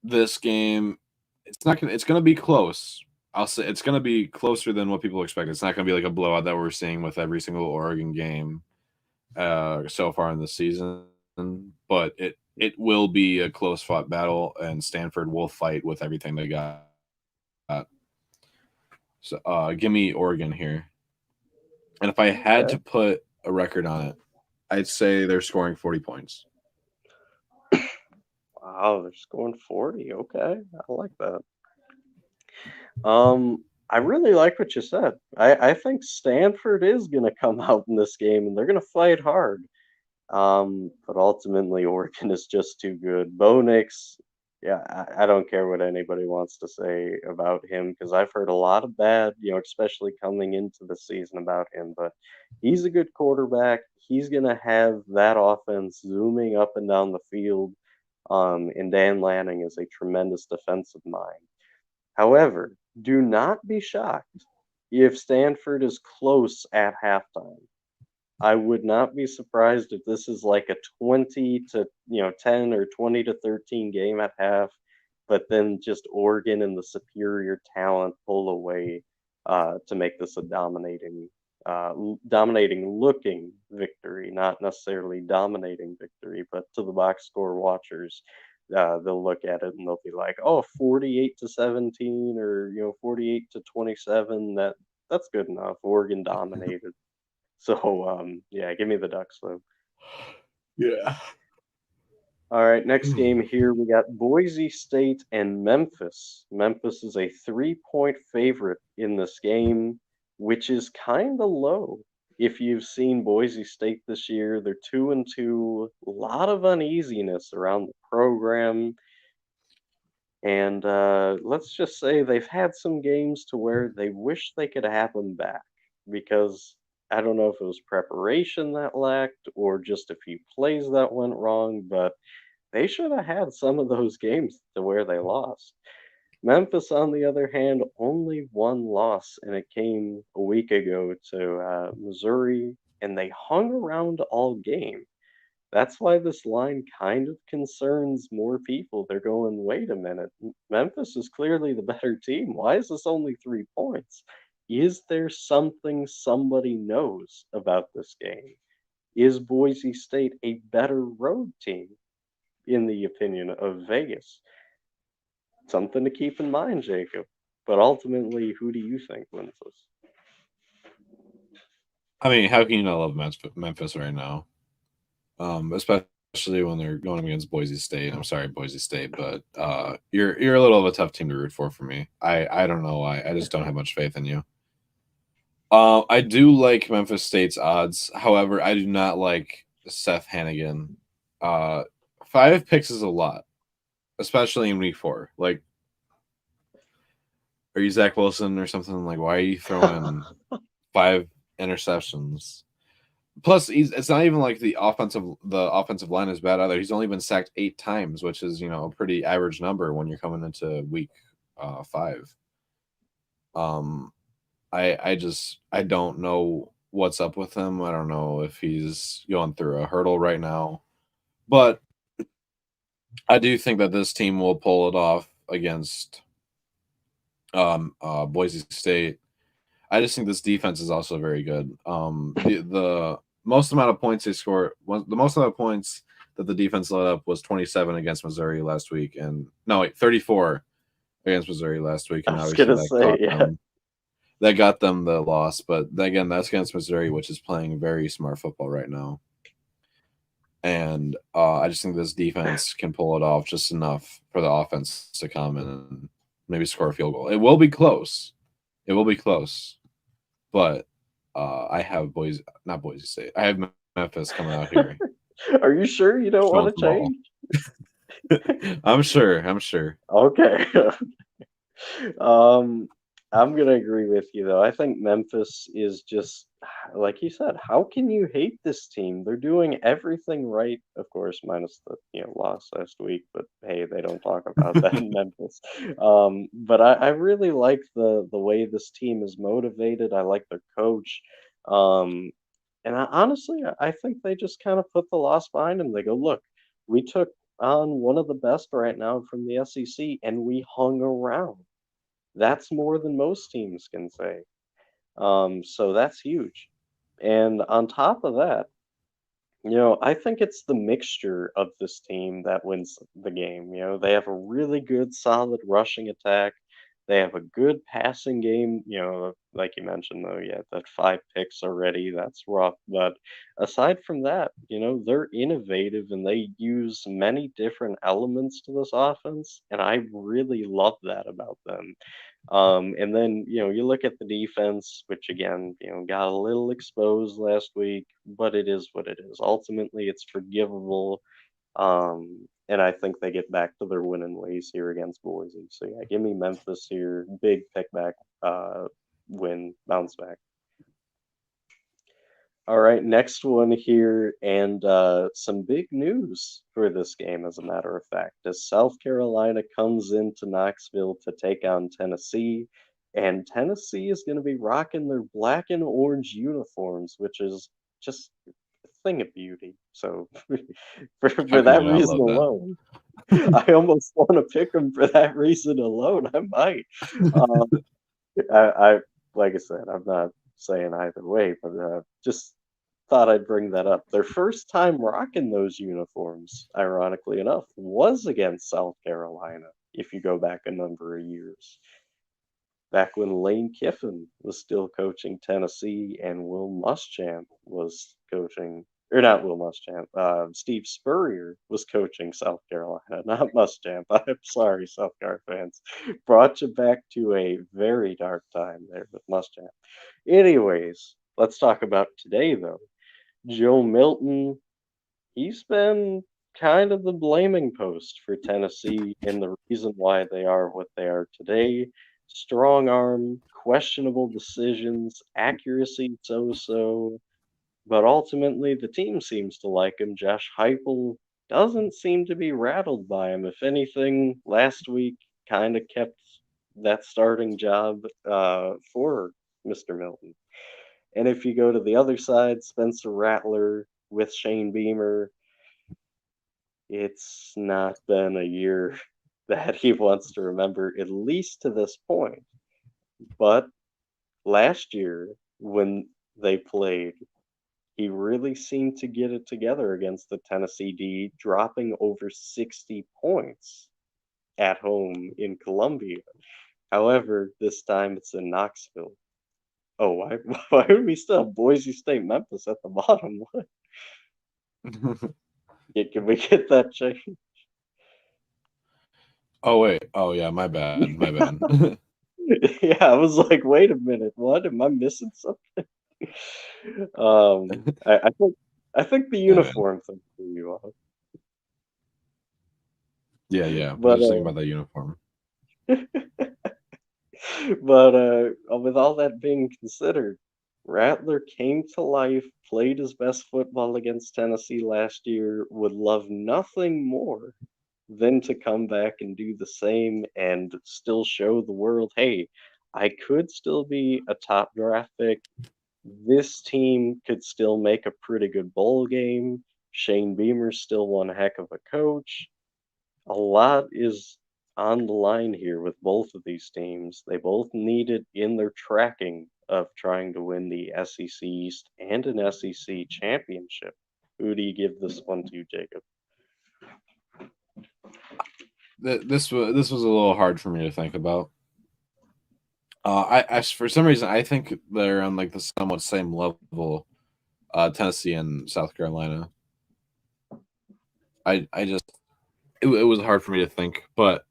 this game, it's gonna be close. I'll say it's gonna be closer than what people expect. It's not gonna be like a blowout that we're seeing with every single Oregon game so far in the season, but it will be a close fought battle, and Stanford will fight with everything they got. So give me Oregon here. And if I had Okay. to put a record on it, I'd say they're scoring 40 points. Wow, they're scoring 40. Okay. I like that. I really like what you said. I think Stanford is going to come out in this game and they're going to fight hard. But ultimately, Oregon is just too good. Bo Nix, yeah, I don't care what anybody wants to say about him because I've heard a lot of bad, especially coming into the season about him. But he's a good quarterback. He's going to have that offense zooming up and down the field. And Dan Lanning is a tremendous defensive mind. However, do not be shocked if Stanford is close at halftime. I would not be surprised if this is like a 20 to, 10 or 20 to 13 game at half, but then just Oregon and the superior talent pull away to make this a dominating looking victory, not necessarily dominating victory, but to the box score watchers, they'll look at it and they'll be like, "Oh, 48 to 17 or 48 to 27, that's good enough. Oregon dominated." So, yeah, give me the Ducks though. Yeah. All right, next game here we got Boise State and Memphis. Memphis is a 3-point favorite in this game, which is kind of low. If you've seen Boise State this year, they're 2-2. A lot of uneasiness around the program. And let's just say they've had some games to where they wish they could have them back because I don't know if it was preparation that lacked or just a few plays that went wrong, but they should have had some of those games to where they lost. Memphis, on the other hand, only one loss, and it came a week ago to Missouri, and they hung around all game. That's why this line kind of concerns more people. They're going, wait a minute, Memphis is clearly the better team. Why is this only 3 points? Is there something somebody knows about this game? Is Boise State a better road team, in the opinion of Vegas? Something to keep in mind, Jacob. But ultimately, who do you think wins this? I mean, how can you not love Memphis right now? Especially when they're going against Boise State. I'm sorry, Boise State, but you're a little of a tough team to root for me. I don't know why. I just don't have much faith in you. I do like Memphis State's odds. However, I do not like Seth Hannigan. Uh, 5 picks is a lot, especially in week 4. Like, are you Zach Wilson or something? Like, why are you throwing 5 interceptions? Plus, it's not even like the offensive line is bad either. He's only been sacked 8 times, which is a pretty average number when you're coming into week 5. Um, I don't know what's up with him. I don't know if he's going through a hurdle right now, but I do think that this team will pull it off against Boise State. I just think this defense is also very good. The most amount of points they score, the most amount of points that the defense let up was 27 against Missouri last week, and no, wait, 34 against Missouri last week, I and was obviously gonna say, yeah. that got them the loss. But again, that's against Missouri, which is playing very smart football right now. And I just think this defense can pull it off just enough for the offense to come in and maybe score a field goal. It will be close. It will be close, but I have not Boise State. I have Memphis coming out here Are you sure you don't want showing to some ball. change? I'm sure. I'm sure. Okay. Um, I'm gonna agree with you though. I think Memphis is just like you said. How can you hate this team? They're doing everything right, of course, minus the loss last week. But hey, they don't talk about that in Memphis. But I really like the way this team is motivated. I like their coach. Um, and honestly, I think they just kind of put the loss behind them. They go, look, we took on one of the best right now from the SEC, and we hung around. That's more than most teams can say. So that's huge. And on top of that, I think it's the mixture of this team that wins the game. They have a really good, solid rushing attack. They have a good passing game. Like you mentioned, though, yeah, that 5 picks already, that's rough. But aside from that, they're innovative and they use many different elements to this offense. And I really love that about them. And then, you look at the defense, which again, got a little exposed last week, but it is what it is. Ultimately, it's forgivable. And I think they get back to their winning ways here against Boise. So yeah, give me Memphis here. Big pick back, win, bounce back. All right, next one here, and some big news for this game, as a matter of fact, as South Carolina comes into Knoxville to take on Tennessee, and Tennessee is going to be rocking their black and orange uniforms, which is just a thing of beauty. So, How for could that you not reason love that? alone, I almost want to pick them for that reason alone. I might. Um, I like I said, I'm not saying either way, but just thought I'd bring that up. Their first time rocking those uniforms, ironically enough, was against South Carolina. If you go back a number of years, back when Lane Kiffin was still coaching Tennessee and Will Muschamp was coaching, or not Will Muschamp, Steve Spurrier was coaching South Carolina, not Muschamp. I'm sorry, South Carolina fans. Brought you back to a very dark time there with Muschamp. Anyways, let's talk about today, though. Joe Milton, he's been kind of the blaming post for Tennessee and the reason why they are what they are today. Strong arm, questionable decisions, accuracy so so, but ultimately the team seems to like him. Josh Heupel doesn't seem to be rattled by him. If anything, last week kind of kept that starting job for Mr. Milton. And if you go to the other side, Spencer Rattler with Shane Beamer, it's not been a year that he wants to remember, at least to this point. But last year, when they played, he really seemed to get it together against the Tennessee D, dropping over 60 points at home in Columbia. However, this time it's in Knoxville. Oh, why, why would we still have Boise State Memphis at the bottom? What? Can we get that changed? Oh wait. Oh yeah. My bad. My bad. Yeah, I was like, wait a minute, what? Am I missing something? I think the My bad. uniform thing threw you off. Yeah. Yeah. I was But just thinking about that uniform. with all that being considered, Rattler came to life, played his best football against Tennessee last year, would love nothing more than to come back and do the same and still show the world, hey, I could still be a top draft pick. This team could still make a pretty good bowl game. Shane Beamer's still one heck of a coach. A lot is on the line here with both of these teams. They both need it in their tracking of trying to win the SEC East and an SEC championship. Who do you give this one to, Jacob? This was a little hard for me to think about. I for some reason I think they're on like the somewhat same level, Tennessee and South Carolina. I just it was hard for me to think, but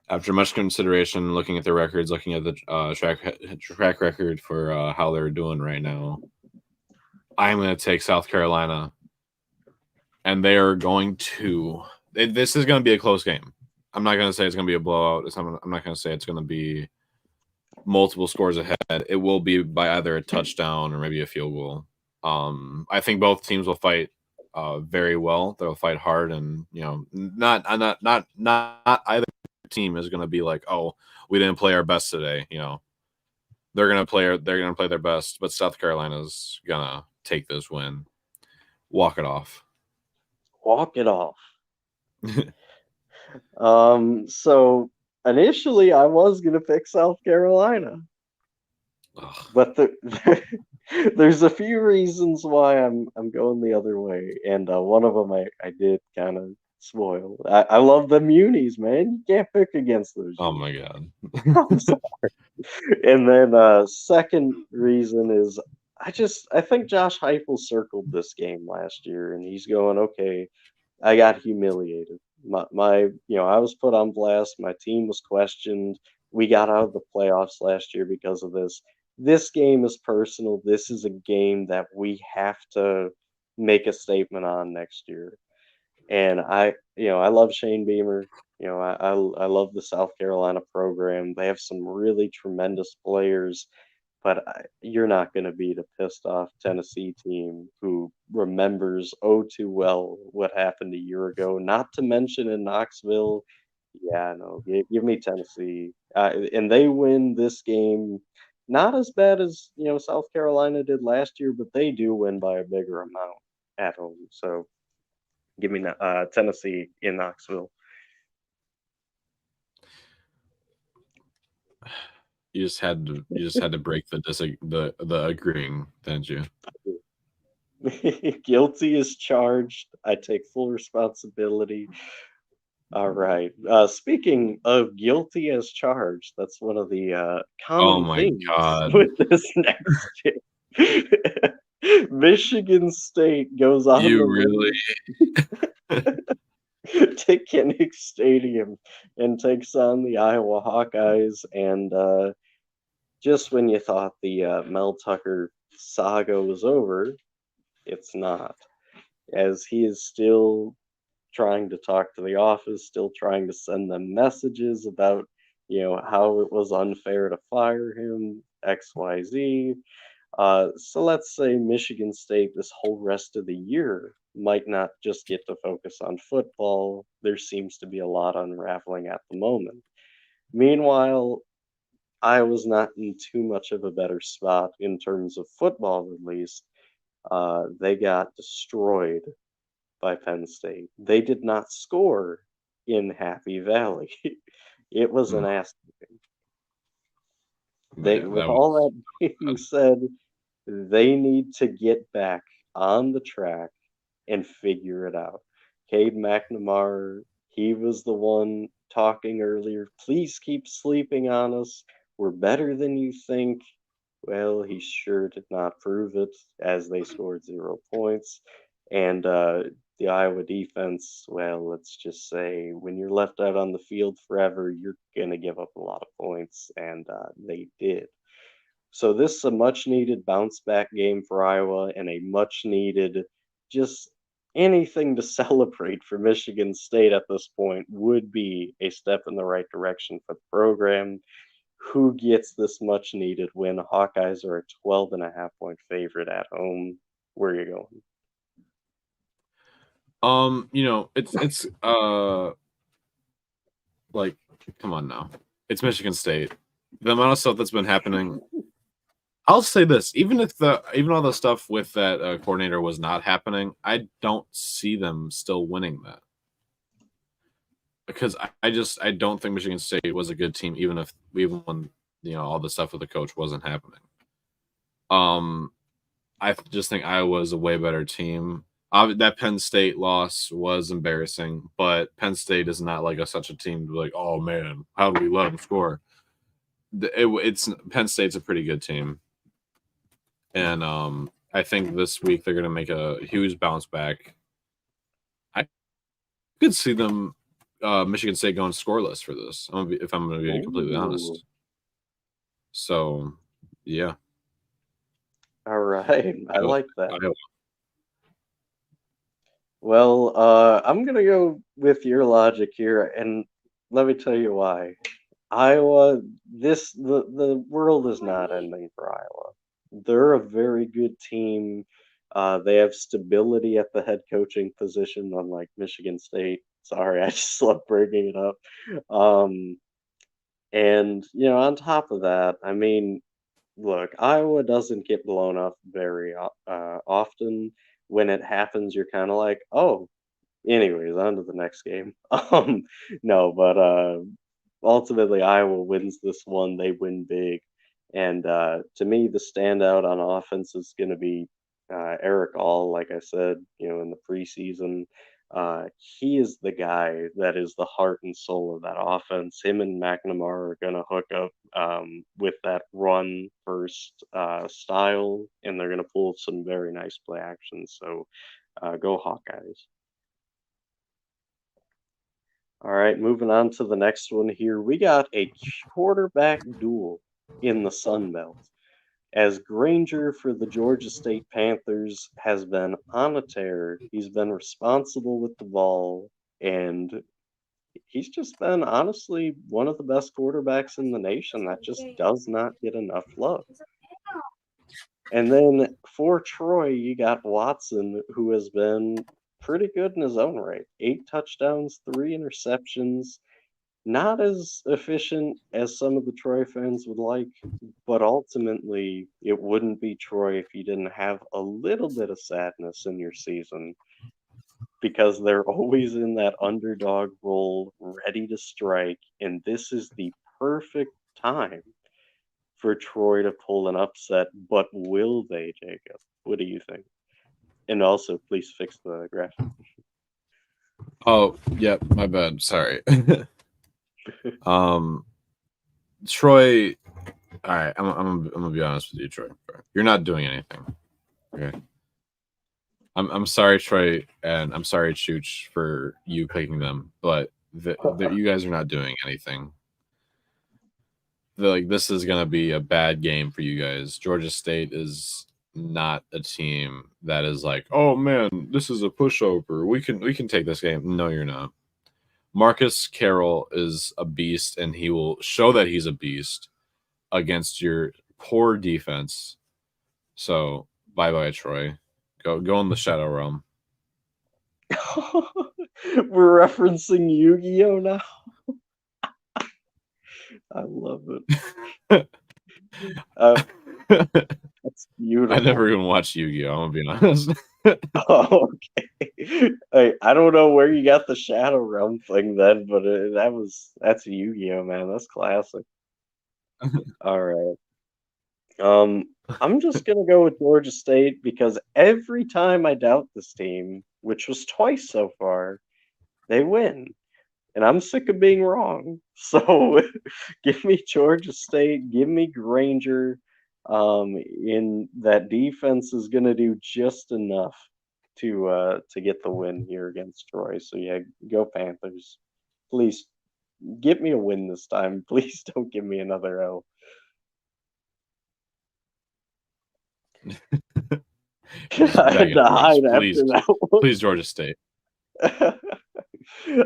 after much consideration, looking at their records, looking at the track record for how they're doing right now, I'm going to take South Carolina, and they are going to. This is going to be a close game. I'm not going to say it's going to be a blowout. I'm not going to say it's going to be multiple scores ahead. It will be by either a touchdown or maybe a field goal. I think both teams will fight very well. They'll fight hard, and not either team is going to be like, oh, we didn't play our best today. They're going to play their best, but South Carolina's going to take this win, walk it off. Walk it off. So initially I was gonna pick South Carolina, Ugh. but there's a few reasons why I'm going the other way, and one of them I did kind of spoil. I love the Munis, man. You can't pick against those. Oh my god. I'm sorry. And then second reason is I think Josh Heupel circled this game last year, and he's going, okay, I got humiliated. I was put on blast. My team was questioned. We got out of the playoffs last year because of this. This game is personal. This is a game that we have to make a statement on next year. And I love Shane Beamer. I love the South Carolina program. They have some really tremendous players, but you're not going to beat a pissed off Tennessee team who remembers oh too well what happened a year ago. Not to mention in Knoxville. Yeah, no, give me Tennessee, and they win this game. Not as bad as South Carolina did last year, but they do win by a bigger amount at home. So give me Tennessee in Knoxville. You just had to break the agreeing, didn't you? Guilty as charged. I take full responsibility. All right. Speaking of guilty as charged, that's one of the Oh common my themes god. with this next game. Michigan State goes on You the really road to Kinnick Stadium and takes on the Iowa Hawkeyes. And just when you thought the Mel Tucker saga was over, it's not, as he is still trying to talk to the office, still trying to send them messages about, how it was unfair to fire him, XYZ. So let's say Michigan State this whole rest of the year might not just get to focus on football. There seems to be a lot unraveling at the moment. Meanwhile, I was not in too much of a better spot in terms of football, at least. They got destroyed by Penn State. They did not score in Happy Valley. It was an ass kicking. man, With that all was that being said, they need to get back on the track and figure it out. Cade McNamara, he was the one talking earlier. Please keep sleeping on us. We're better than you think. Well, he sure did not prove it, as they scored 0 points. And the Iowa defense, well, let's just say when you're left out on the field forever, you're going to give up a lot of points, and they did. So this is a much needed bounce back game for Iowa and a much needed just anything to celebrate for Michigan State at this point would be a step in the right direction for the program. Who gets this much needed win? Hawkeyes are a 12.5 point favorite at home. Where are you going? it's like, come on now. It's Michigan State. The amount of stuff that's been happening. I'll say this: even all the stuff with that coordinator was not happening, I don't see them still winning that, because I don't think Michigan State was a good team, even when all the stuff with the coach wasn't happening. I just think Iowa is a way better team. That Penn State loss was embarrassing, but Penn State is not like such a team to be like, oh man, how do we let them score? It's Penn State's a pretty good team, and I think this week they're going to make a huge bounce back. I could see them, Michigan State going scoreless for this. If I'm going to be completely Ooh, honest. So, yeah, all right. I Iowa, like that. Iowa. Well, I'm gonna go with your logic here, and let me tell you why. Iowa, the world is not ending for Iowa. They're a very good team. They have stability at the head coaching position, unlike Michigan State. Sorry, I just love bringing it up. Um, and on top of that, I mean, look, Iowa doesn't get blown up very often. When it happens, you're kind of like, oh, anyways, on to the next game. No, but ultimately Iowa wins this one. They win big, and to me, the standout on offense is going to be Eric All. Like I said, in the preseason, he is the guy that is the heart and soul of that offense. Him and McNamara are going to hook up with that run first style, and they're going to pull some very nice play actions. So go Hawkeyes. All right, moving on to the next one here. We got a quarterback duel in the Sun Belt as Granger for the Georgia State Panthers has been on a tear. He's been responsible with the ball, and he's just been honestly one of the best quarterbacks in the nation that just does not get enough love. And then for Troy, you got Watson, who has been pretty good in his own right. 8 touchdowns, 3 interceptions. Not as efficient as some of the Troy fans would like, but ultimately, it wouldn't be Troy if you didn't have a little bit of sadness in your season because they're always in that underdog role, ready to strike, and this is the perfect time for Troy to pull an upset, but will they, Jacob? What do you think? And also, please fix the graphic. Oh, yep, my bad. Sorry. um, Troy. All right, I'm gonna be honest with you, Troy. You're not doing anything. Okay. I'm sorry, Troy, and I'm sorry, Chooch, for you picking them, but you guys are not doing anything. Like this is gonna be a bad game for you guys. Georgia State is not a team that is like, oh man, this is a pushover. We can take this game. No, you're not. Marcus Carroll is a beast, and he will show that he's a beast against your poor defense. So bye bye, Troy. Go in the Shadow Realm. We're referencing Yu-Gi-Oh now. I love it. That's I never beautiful. even watched Yu-Gi-Oh. I'm gonna be honest. Oh, okay. Hey, I don't know where you got the Shadow Realm thing then, but that's Yu-Gi-Oh, man. That's classic. All right. Um, I'm just gonna go with Georgia State because every time I doubt this team, which was twice so far, they win. And I'm sick of being wrong. So give me Georgia State, give me Granger. In that defense is going to do just enough to get the win here against Troy. So yeah, go Panthers. Please give me a win this time. Please don't give me another L. I Beg had it, to please, hide after please, that one. please, Georgia State.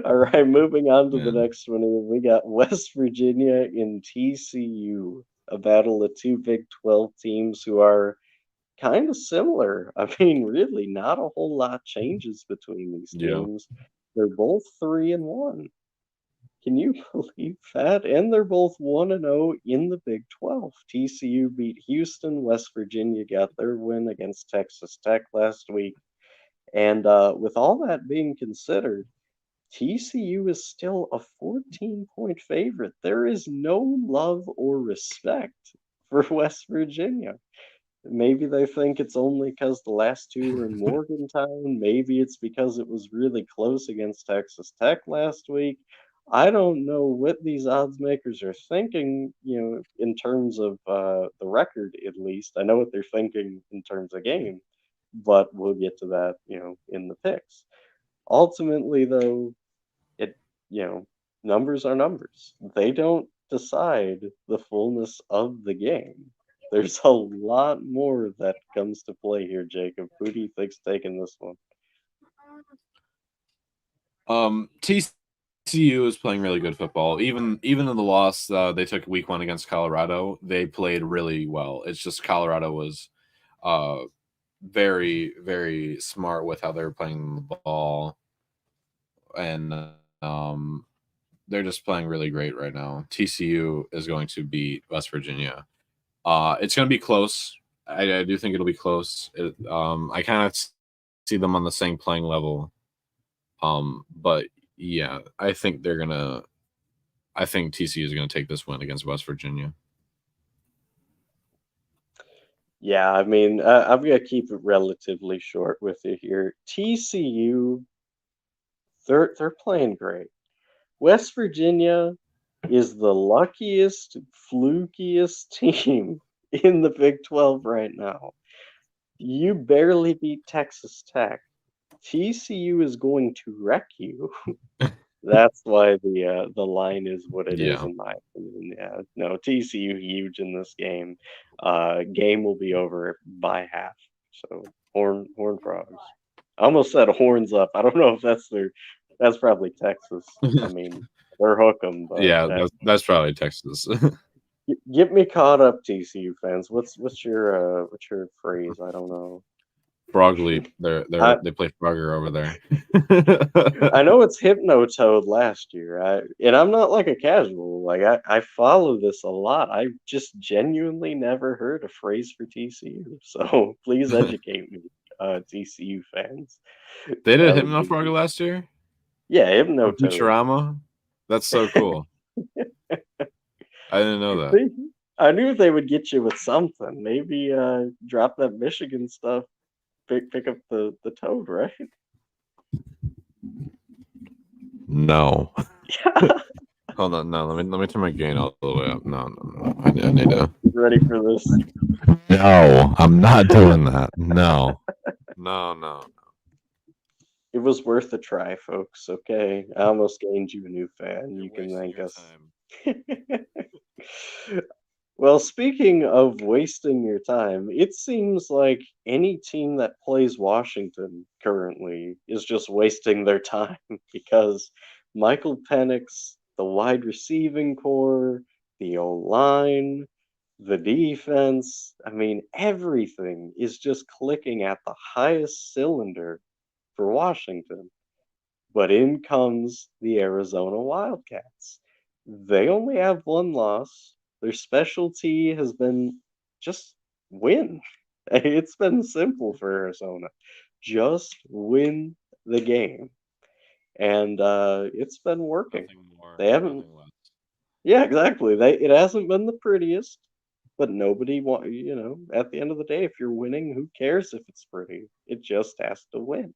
All right, moving on to the Man, next one. Here. We got West Virginia in TCU, a battle of two Big 12 teams who are kind of similar. I mean, really, not a whole lot changes between these yeah. teams. They're both 3-1. Can you believe that? And they're both 1-0 in the Big 12. TCU beat Houston. West Virginia got their win against Texas Tech last week. And with all that being considered, TCU is still a 14-point favorite. There is no love or respect for West Virginia. Maybe they think it's only because the last two were in Morgantown. Maybe it's because it was really close against Texas Tech last week. I don't know what these odds makers are thinking, in terms of the record, at least. I know what they're thinking in terms of game, but we'll get to that, in the picks. Ultimately, though, it, you know, numbers are numbers. They don't decide the fullness of the game. There's a lot more that comes to play here, Jacob. Who do you think's taking this one? TCU is playing really good football. Even in the loss they took week 1 against Colorado, they played really well. It's just Colorado was uh very very smart with how they were playing the ball, and um they're just playing really great right now. TCU is going to beat West Virginia. It's going to be close. I do think it'll be close. I kind of see them on the same playing level. But yeah, I think TCU is gonna take this win against West Virginia. Yeah, I mean, I'm gonna keep it relatively short with you here. TCU, they're playing great. West Virginia is the luckiest, flukiest team in the Big 12 right now. You barely beat Texas Tech. TCU is going to wreck you. That's why the line is what it is, Yeah. in my opinion. Yeah, no, TCU huge in this game. Game will be over by half. So horn frogs. I almost said horns up. I don't know if that's probably Texas. I mean, they're hook 'em, but Yeah, that's probably Texas. get me caught up, TCU fans. What's your phrase? I don't know. Frog Leap. I They play Frogger over there. I know it's Hypnotoad last year. And I'm not like a casual. Like I follow this a lot. I just genuinely never heard a phrase for TCU. So please educate me, TCU fans. They did That would Hypno be Frogger last year yeah, on Hypnotoad. Futurama. That's so cool. I didn't know that. See? I knew they would get you with something. Maybe drop that Michigan stuff. Pick up the toad, right? No. Yeah. Hold on. No, let me turn my gain all the way up. No. I need to. Ready for this? No, I'm not doing that. No. No. It was worth a try, folks. Okay, I almost gained you a new fan. You're You can wasting thank your us. time. Well, speaking of wasting your time, it seems like any team that plays Washington currently is just wasting their time because Michael Penix, the wide receiving core, the O line, the defense, I mean, everything is just clicking at the highest cylinder for Washington. But in comes the Arizona Wildcats. They only have one loss. Their specialty has been just win. It's been simple for Arizona. Just win the game. And it's been working. Nothing more, They haven't, nothing less. yeah, exactly. It hasn't been the prettiest, but nobody at the end of the day, if you're winning, who cares if it's pretty? It just has to win.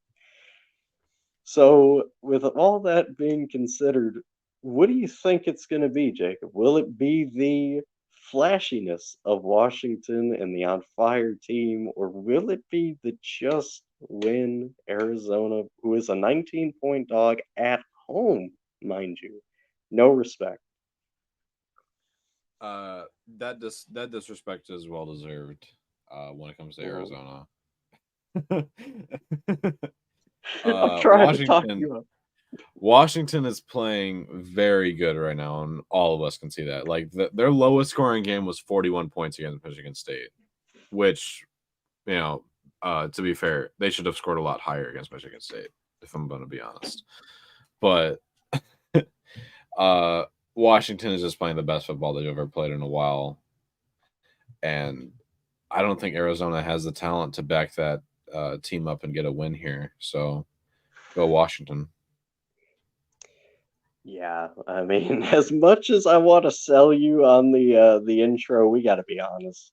So, with all that being considered, what do you think it's going to be, Jacob? Will it be the flashiness of Washington and the on fire team, or will it be the just win Arizona, who is a 19-point dog at home, mind you? No respect. That disrespect is well deserved. When it comes to Mhm. Arizona. I'm trying to talk Washington. you up. Washington is playing very good right now, and all of us can see that. Like their lowest scoring game was 41 points against Michigan State, which, you know, to be fair, they should have scored a lot higher against Michigan State, if I'm going to be honest. But uh, Washington is just playing the best football they've ever played in a while, and I don't think Arizona has the talent to back that team up and get a win here. So go Washington. Yeah, I mean, as much as I want to sell you on the intro, we got to be honest.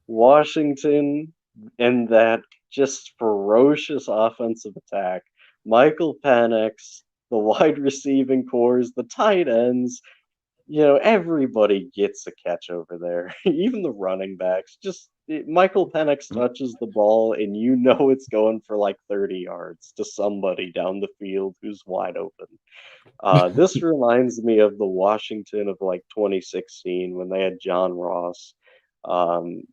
Washington and that just ferocious offensive attack. Michael Penix, the wide receiving cores, the tight ends, everybody gets a catch over there. Even the running backs. Michael Penix touches the ball, and it's going for like 30 yards to somebody down the field who's wide open. This reminds me of the Washington of like 2016 when they had John Ross.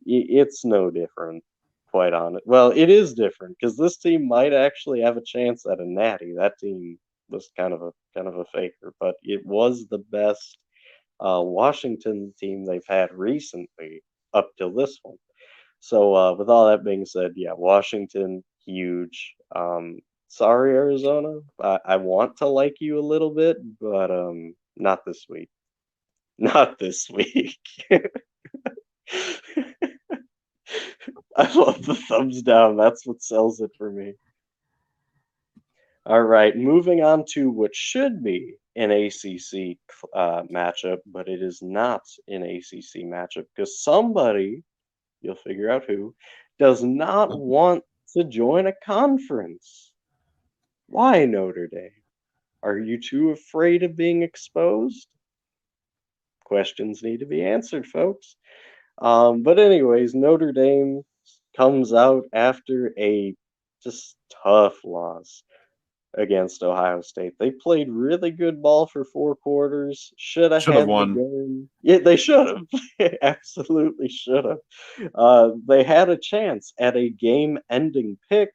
It's no different, quite honest. Well, it is different because this team might actually have a chance at a natty. That team was kind of a faker, but it was the best Washington team they've had recently up till this one. So with all that being said, yeah, Washington huge. Sorry, Arizona. I want to like you a little bit, but not this week. Not this week. I love the thumbs down. That's what sells it for me. All right, moving on to what should be an ACC matchup, but it is not an ACC matchup because somebody, you'll figure out who, does not want to join a conference. Why, Notre Dame? Are you too afraid of being exposed? Questions need to be answered, folks. But anyways, Notre Dame comes out after a just tough loss against Ohio State. They played really good ball for 4 quarters. Should have Should have had the won. game. Yeah, they should have. Absolutely should have. They had a chance at a game-ending pick.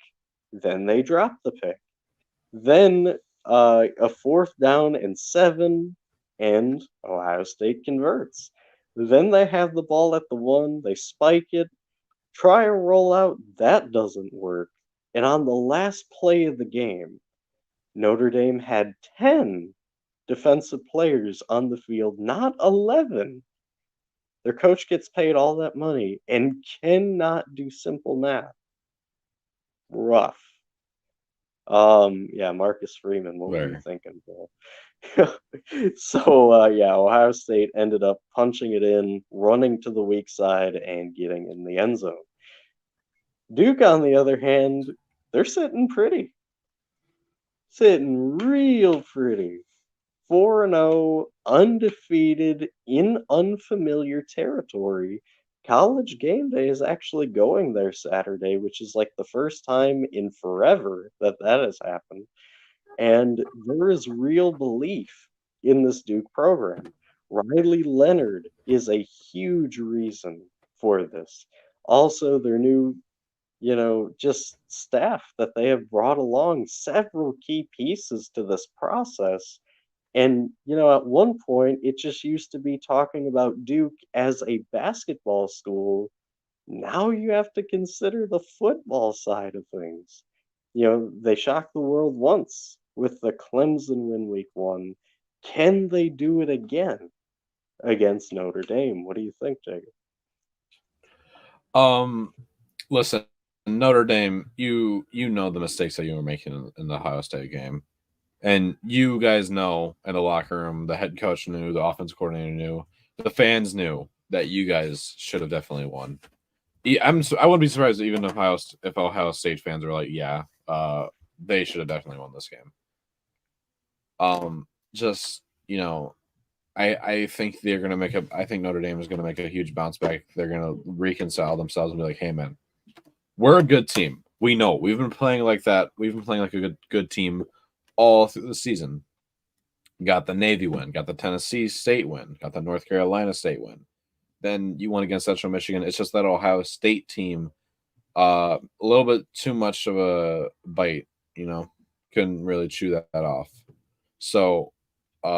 Then they dropped the pick. Then a 4th down and 7, and Ohio State converts. Then they have the ball at the 1. They spike it. Try a rollout. That doesn't work. And on the last play of the game, Notre Dame had 10 defensive players on the field, not 11. Their coach gets paid all that money and cannot do simple math. Rough. Yeah, Marcus Freeman, what were you Very. thinking, bro? So, yeah, Ohio State ended up punching it in, running to the weak side, and getting in the end zone. Duke, on the other hand, they're sitting pretty. Sitting real pretty. 4-0, undefeated in unfamiliar territory. College game day is actually going there Saturday, which is like the first time in forever that has happened. And there is real belief in this Duke program. Riley Leonard is a huge reason for this. Also, their new, just staff that they have brought along, several key pieces to this process. And, at one point, it just used to be talking about Duke as a basketball school. Now you have to consider the football side of things. They shocked the world once with the Clemson win week 1. Can they do it again against Notre Dame? What do you think, Jacob? Um, Listen, Notre Dame, you know the mistakes that you were making in the Ohio State game, and you guys know in the locker room, the head coach knew, the offense coordinator knew, the fans knew that you guys should have definitely won. I wouldn't be surprised even if Ohio State fans are like, yeah, they should have definitely won this game. Just I think they're gonna make a. I think Notre Dame is gonna make a huge bounce back. They're gonna reconcile themselves and be like, "Hey, man, we're a good team. We know we've been playing like that. We've been playing like a good team all through the season. Got the Navy win, got the Tennessee State win, got the North Carolina State win. Then you won against Central Michigan. It's just that Ohio State team, a little bit too much of a bite. Couldn't really chew that off. So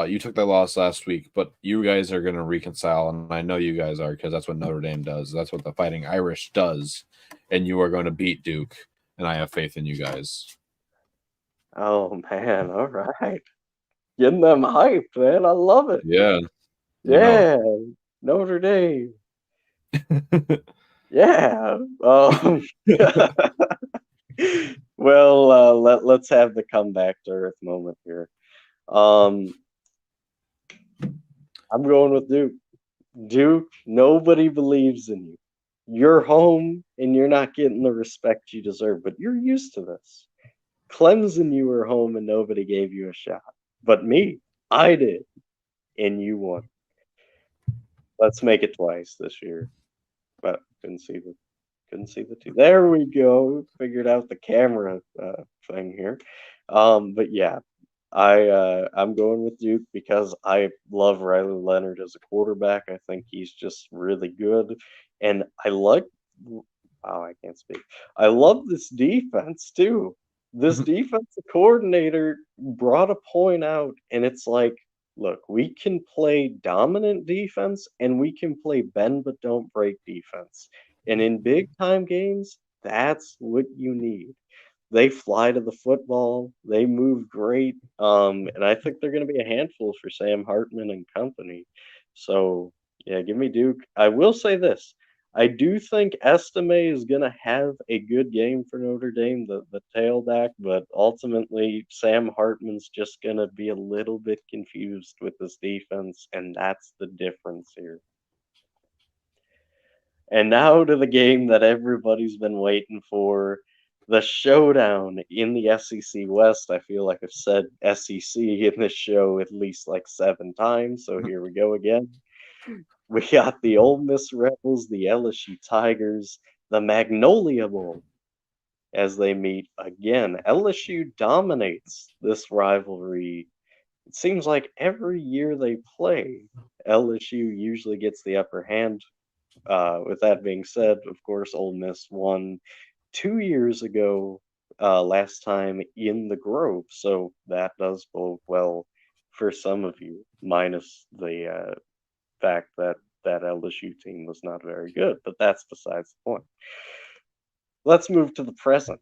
you took that loss last week, but you guys are going to reconcile, and I know you guys are because that's what Notre Dame does. That's what the Fighting Irish does, and you are going to beat Duke, and I have faith in you guys. Oh, man. All right. Getting them hyped, man. I love it. Yeah, you know. Yeah. Notre Dame. Yeah. Well, let's have the comeback to earth moment here. Um, I'm going with Duke. Duke, nobody believes in you. You're home and you're not getting the respect you deserve, but you're used to this. Clemson, you were home and nobody gave you a shot. But me, I did, and you won. Let's make it twice this year. But couldn't see the two. There we go. Figured out the camera thing here. But yeah, I'm going with Duke because I love Riley Leonard as a quarterback. I think he's just really good, and I like. Wow, I can't speak. I love this defense too. This defensive coordinator brought a point out, and it's like, look, we can play dominant defense and we can play bend but don't break defense. And in big time games, that's what you need. They fly to the football. They move great. And I think they're going to be a handful for Sam Hartman and company. So, yeah, give me Duke. I will say this. I do think Estime is going to have a good game for Notre Dame, the tailback, but ultimately Sam Hartman's just going to be a little bit confused with this defense, and that's the difference here. And now to the game that everybody's been waiting for, the showdown in the SEC West. I feel like I've said SEC in this show at least like 7 times, so here we go again. We got the Ole Miss Rebels, the LSU Tigers, the Magnolia Bowl as they meet again. LSU dominates this rivalry. It seems like every year they play, LSU usually gets the upper hand. With that being said, of course, Ole Miss won 2 years ago, last time in the Grove, so that does bode well for some of you, minus the fact that that LSU team was not very good, but that's besides the point. Let's move to the present.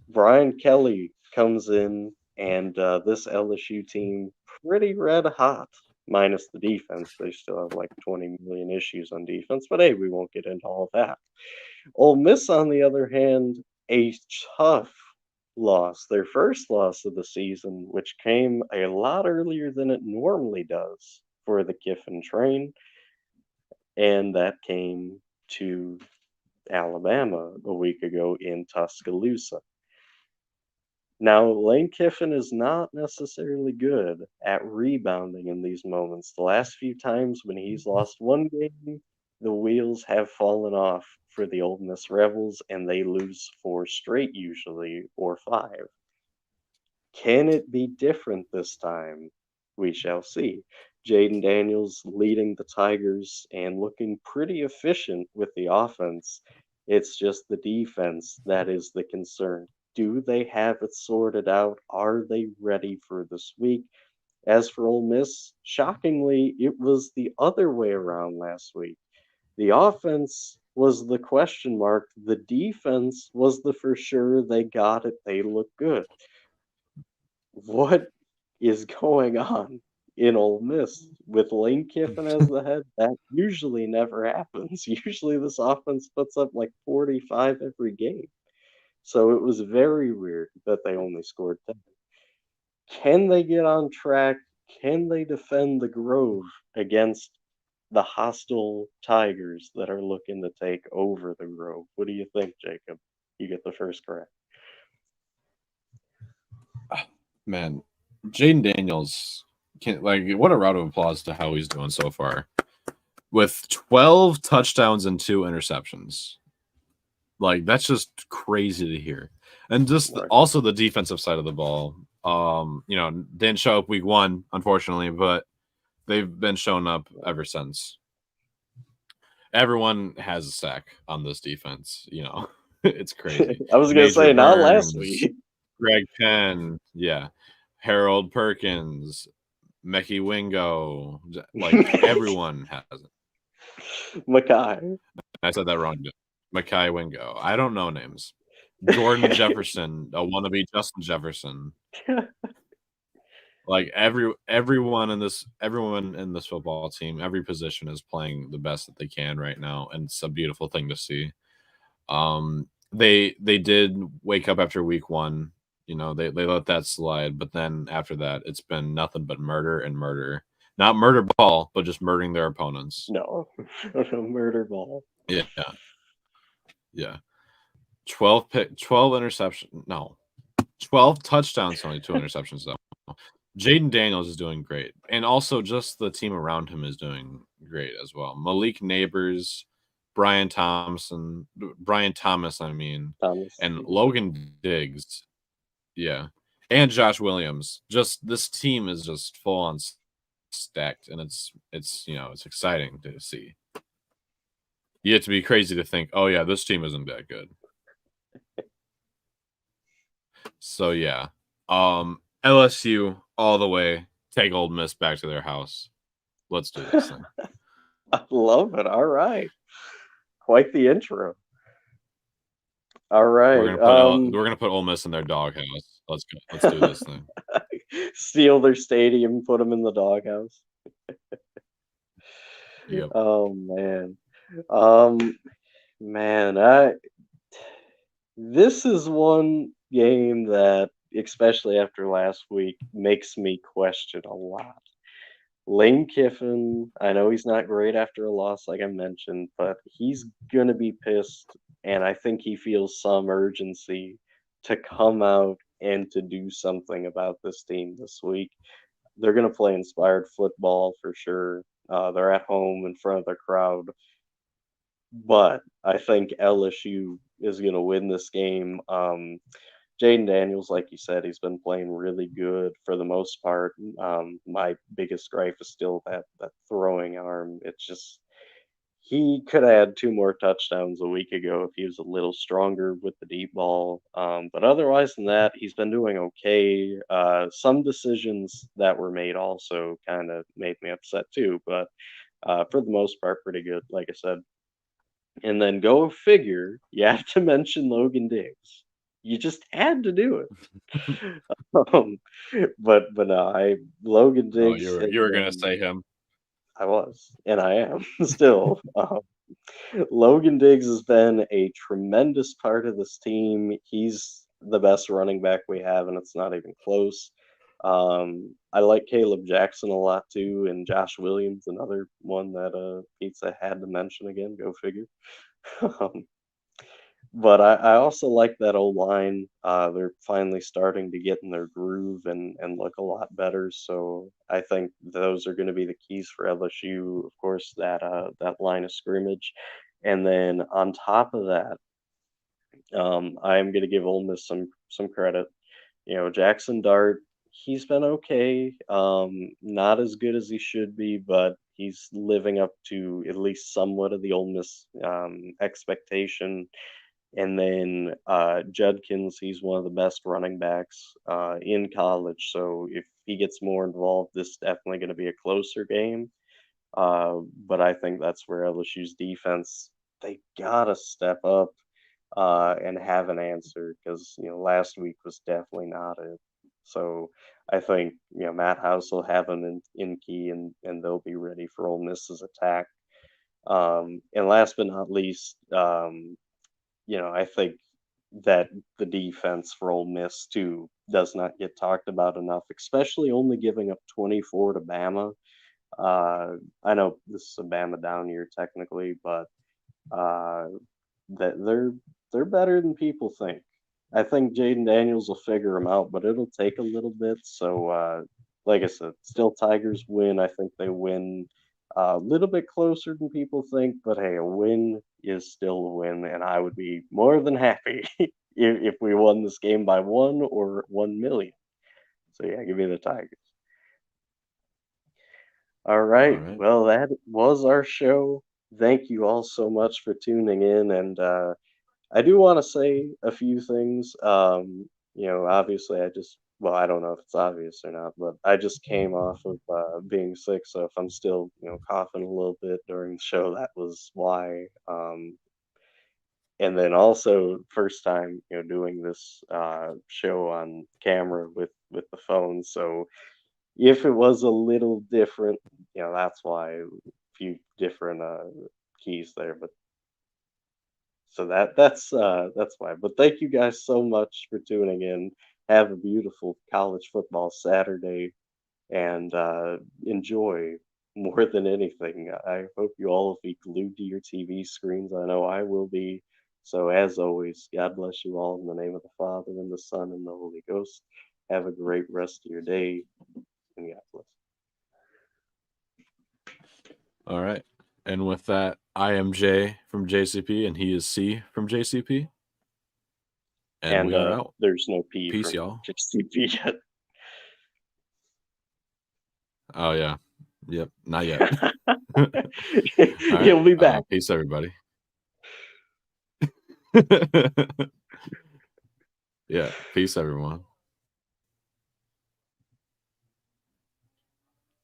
Brian Kelly comes in, and this LSU team pretty red hot, minus the defense. They still have like 20 million issues on defense, but hey, we won't get into all that. Ole Miss, on the other hand, a tough loss, their first loss of the season, which came a lot earlier than it normally does for the Kiffin train, and that came to Alabama a week ago in Tuscaloosa. Now, Lane Kiffin is not necessarily good at rebounding in these moments. The last few times when he's lost one game, the wheels have fallen off for the Ole Miss Rebels, and they lose 4 straight usually, or 5. Can it be different this time? We shall see. Jaden Daniels leading the Tigers and looking pretty efficient with the offense. It's just the defense that is the concern. Do they have it sorted out? Are they ready for this week? As for Ole Miss, shockingly, it was the other way around last week. The offense was the question mark. The defense was the for sure. They got it. They look good. What is going on in Ole Miss with Lane Kiffin as the head? That usually never happens. Usually this offense puts up like 45 every game. So it was very weird that they only scored 10. Can they get on track? Can they defend the Grove against the hostile Tigers that are looking to take over the Grove? What do you think, Jacob? You get the first correct. Man, Jaden Daniels can like what a round of applause to how he's doing so far. With 12 touchdowns and 2 interceptions. Like that's just crazy to hear. And just Right. also the defensive side of the ball. Didn't show up week 1, unfortunately, but they've been showing up ever since. Everyone has a sack on this defense, It's crazy. I was gonna Major say not last Burns, week. Greg Penn, yeah. Harold Perkins, Mekhi Wingo, like everyone has it. Mackay. I said that wrong. Mackay Wingo. I don't know names. Jordan Jefferson, a wannabe Justin Jefferson. Like everyone in this football team, every position is playing the best that they can right now, and it's a beautiful thing to see. They did wake up after week 1. They let that slide, but then after that, it's been nothing but murder and murder. Not murder ball, but just murdering their opponents. No, murder ball. Yeah. Yeah. 12 interception. No, 12 touchdowns, only 2 interceptions though. Jaden Daniels is doing great, and also just the team around him is doing great as well. Malik Neighbors, Brian Thomas, I mean, Thomas. and Logan Diggs, yeah, and Josh Williams. Just this team is just full on stacked, and it's exciting to see. You have to be crazy to think, oh yeah, this team isn't that good. So yeah, LSU all the way. Take Old Miss back to their house. Let's do this thing. I love it. All right. Quite the intro. All right. We're gonna put Ole Miss in their doghouse. Let's go. Let's do this thing. Steal their stadium, put them in the doghouse. Yep. Oh man. Um man, I this is one game that, especially after last week, makes me question a lot. Lane Kiffin, I know he's not great after a loss, like I mentioned, but he's gonna be pissed, and I think he feels some urgency to come out and to do something about this team this week. They're gonna play inspired football for sure. They're at home in front of their crowd, but I think LSU is gonna win this game. Jaden Daniels, like you said, he's been playing really good for the most part. My biggest gripe is still that throwing arm. It's just he could have had two more touchdowns a week ago if he was a little stronger with the deep ball. But otherwise than that, he's been doing okay. Some decisions that were made also kind of made me upset too, but for the most part, pretty good, like I said. And then go figure, you have to mention Logan Diggs. You just had to do it. Um, but no, I Logan Oh, Diggs has you were gonna been. say him. I was, and I am still. Logan Diggs has been a tremendous part of this team. He's the best running back we have, and it's not even close. I like Caleb Jackson a lot too, and Josh Williams, another one that Pizza had to mention again. Go figure. um, but I also like that old line. They're finally starting to get in their groove and look a lot better. So I think those are going to be the keys for LSU. Of course, that line of scrimmage, and then on top of that, I am going to give Ole Miss some credit. Jackson Dart, he's been okay. Not as good as he should be, but he's living up to at least somewhat of the Ole Miss expectation. And then Judkins, he's one of the best running backs in college. So if he gets more involved, this is definitely going to be a closer game. But I think that's where LSU's defense, they gotta step up and have an answer because last week was definitely not it. So I think Matt House will have them in key and they'll be ready for Ole Miss's attack. And last but not least, I think that the defense for Ole Miss too does not get talked about enough, especially only giving up 24 to Bama. I know this is a Bama down year technically, but uh, that they're better than people think. I think Jaden Daniels will figure them out, but it'll take a little bit. So, like I said, still Tigers win. I think they win a little bit closer than people think, but hey, a win is still a win, and I would be more than happy if we won this game by 1 or 1 million. So yeah, give me the Tigers. All All right. right. Well, that was our show. Thank you all so much for tuning in, and I do want to say a few things. Obviously, well, I don't know if it's obvious or not, but I just came off of being sick. So if I'm still, coughing a little bit during the show, that was why. And then also, first time, doing this show on camera with the phone. So if it was a little different, that's why a few different keys there. But so that's why. But thank you guys so much for tuning in. Have a beautiful college football Saturday and enjoy more than anything. I hope you all will be glued to your TV screens. I know I will be. So, as always, God bless you all in the name of the Father, and the Son, and the Holy Ghost. Have a great rest of your day, and God bless. All right. And with that, I am Jay from JCP, and he is C from JCP. And And we are out. there's no P Peace, from y'all. JCP yet. Oh, yeah. Yep. Not yet. All right. He'll be back. Peace, everybody. Yeah. Peace, everyone.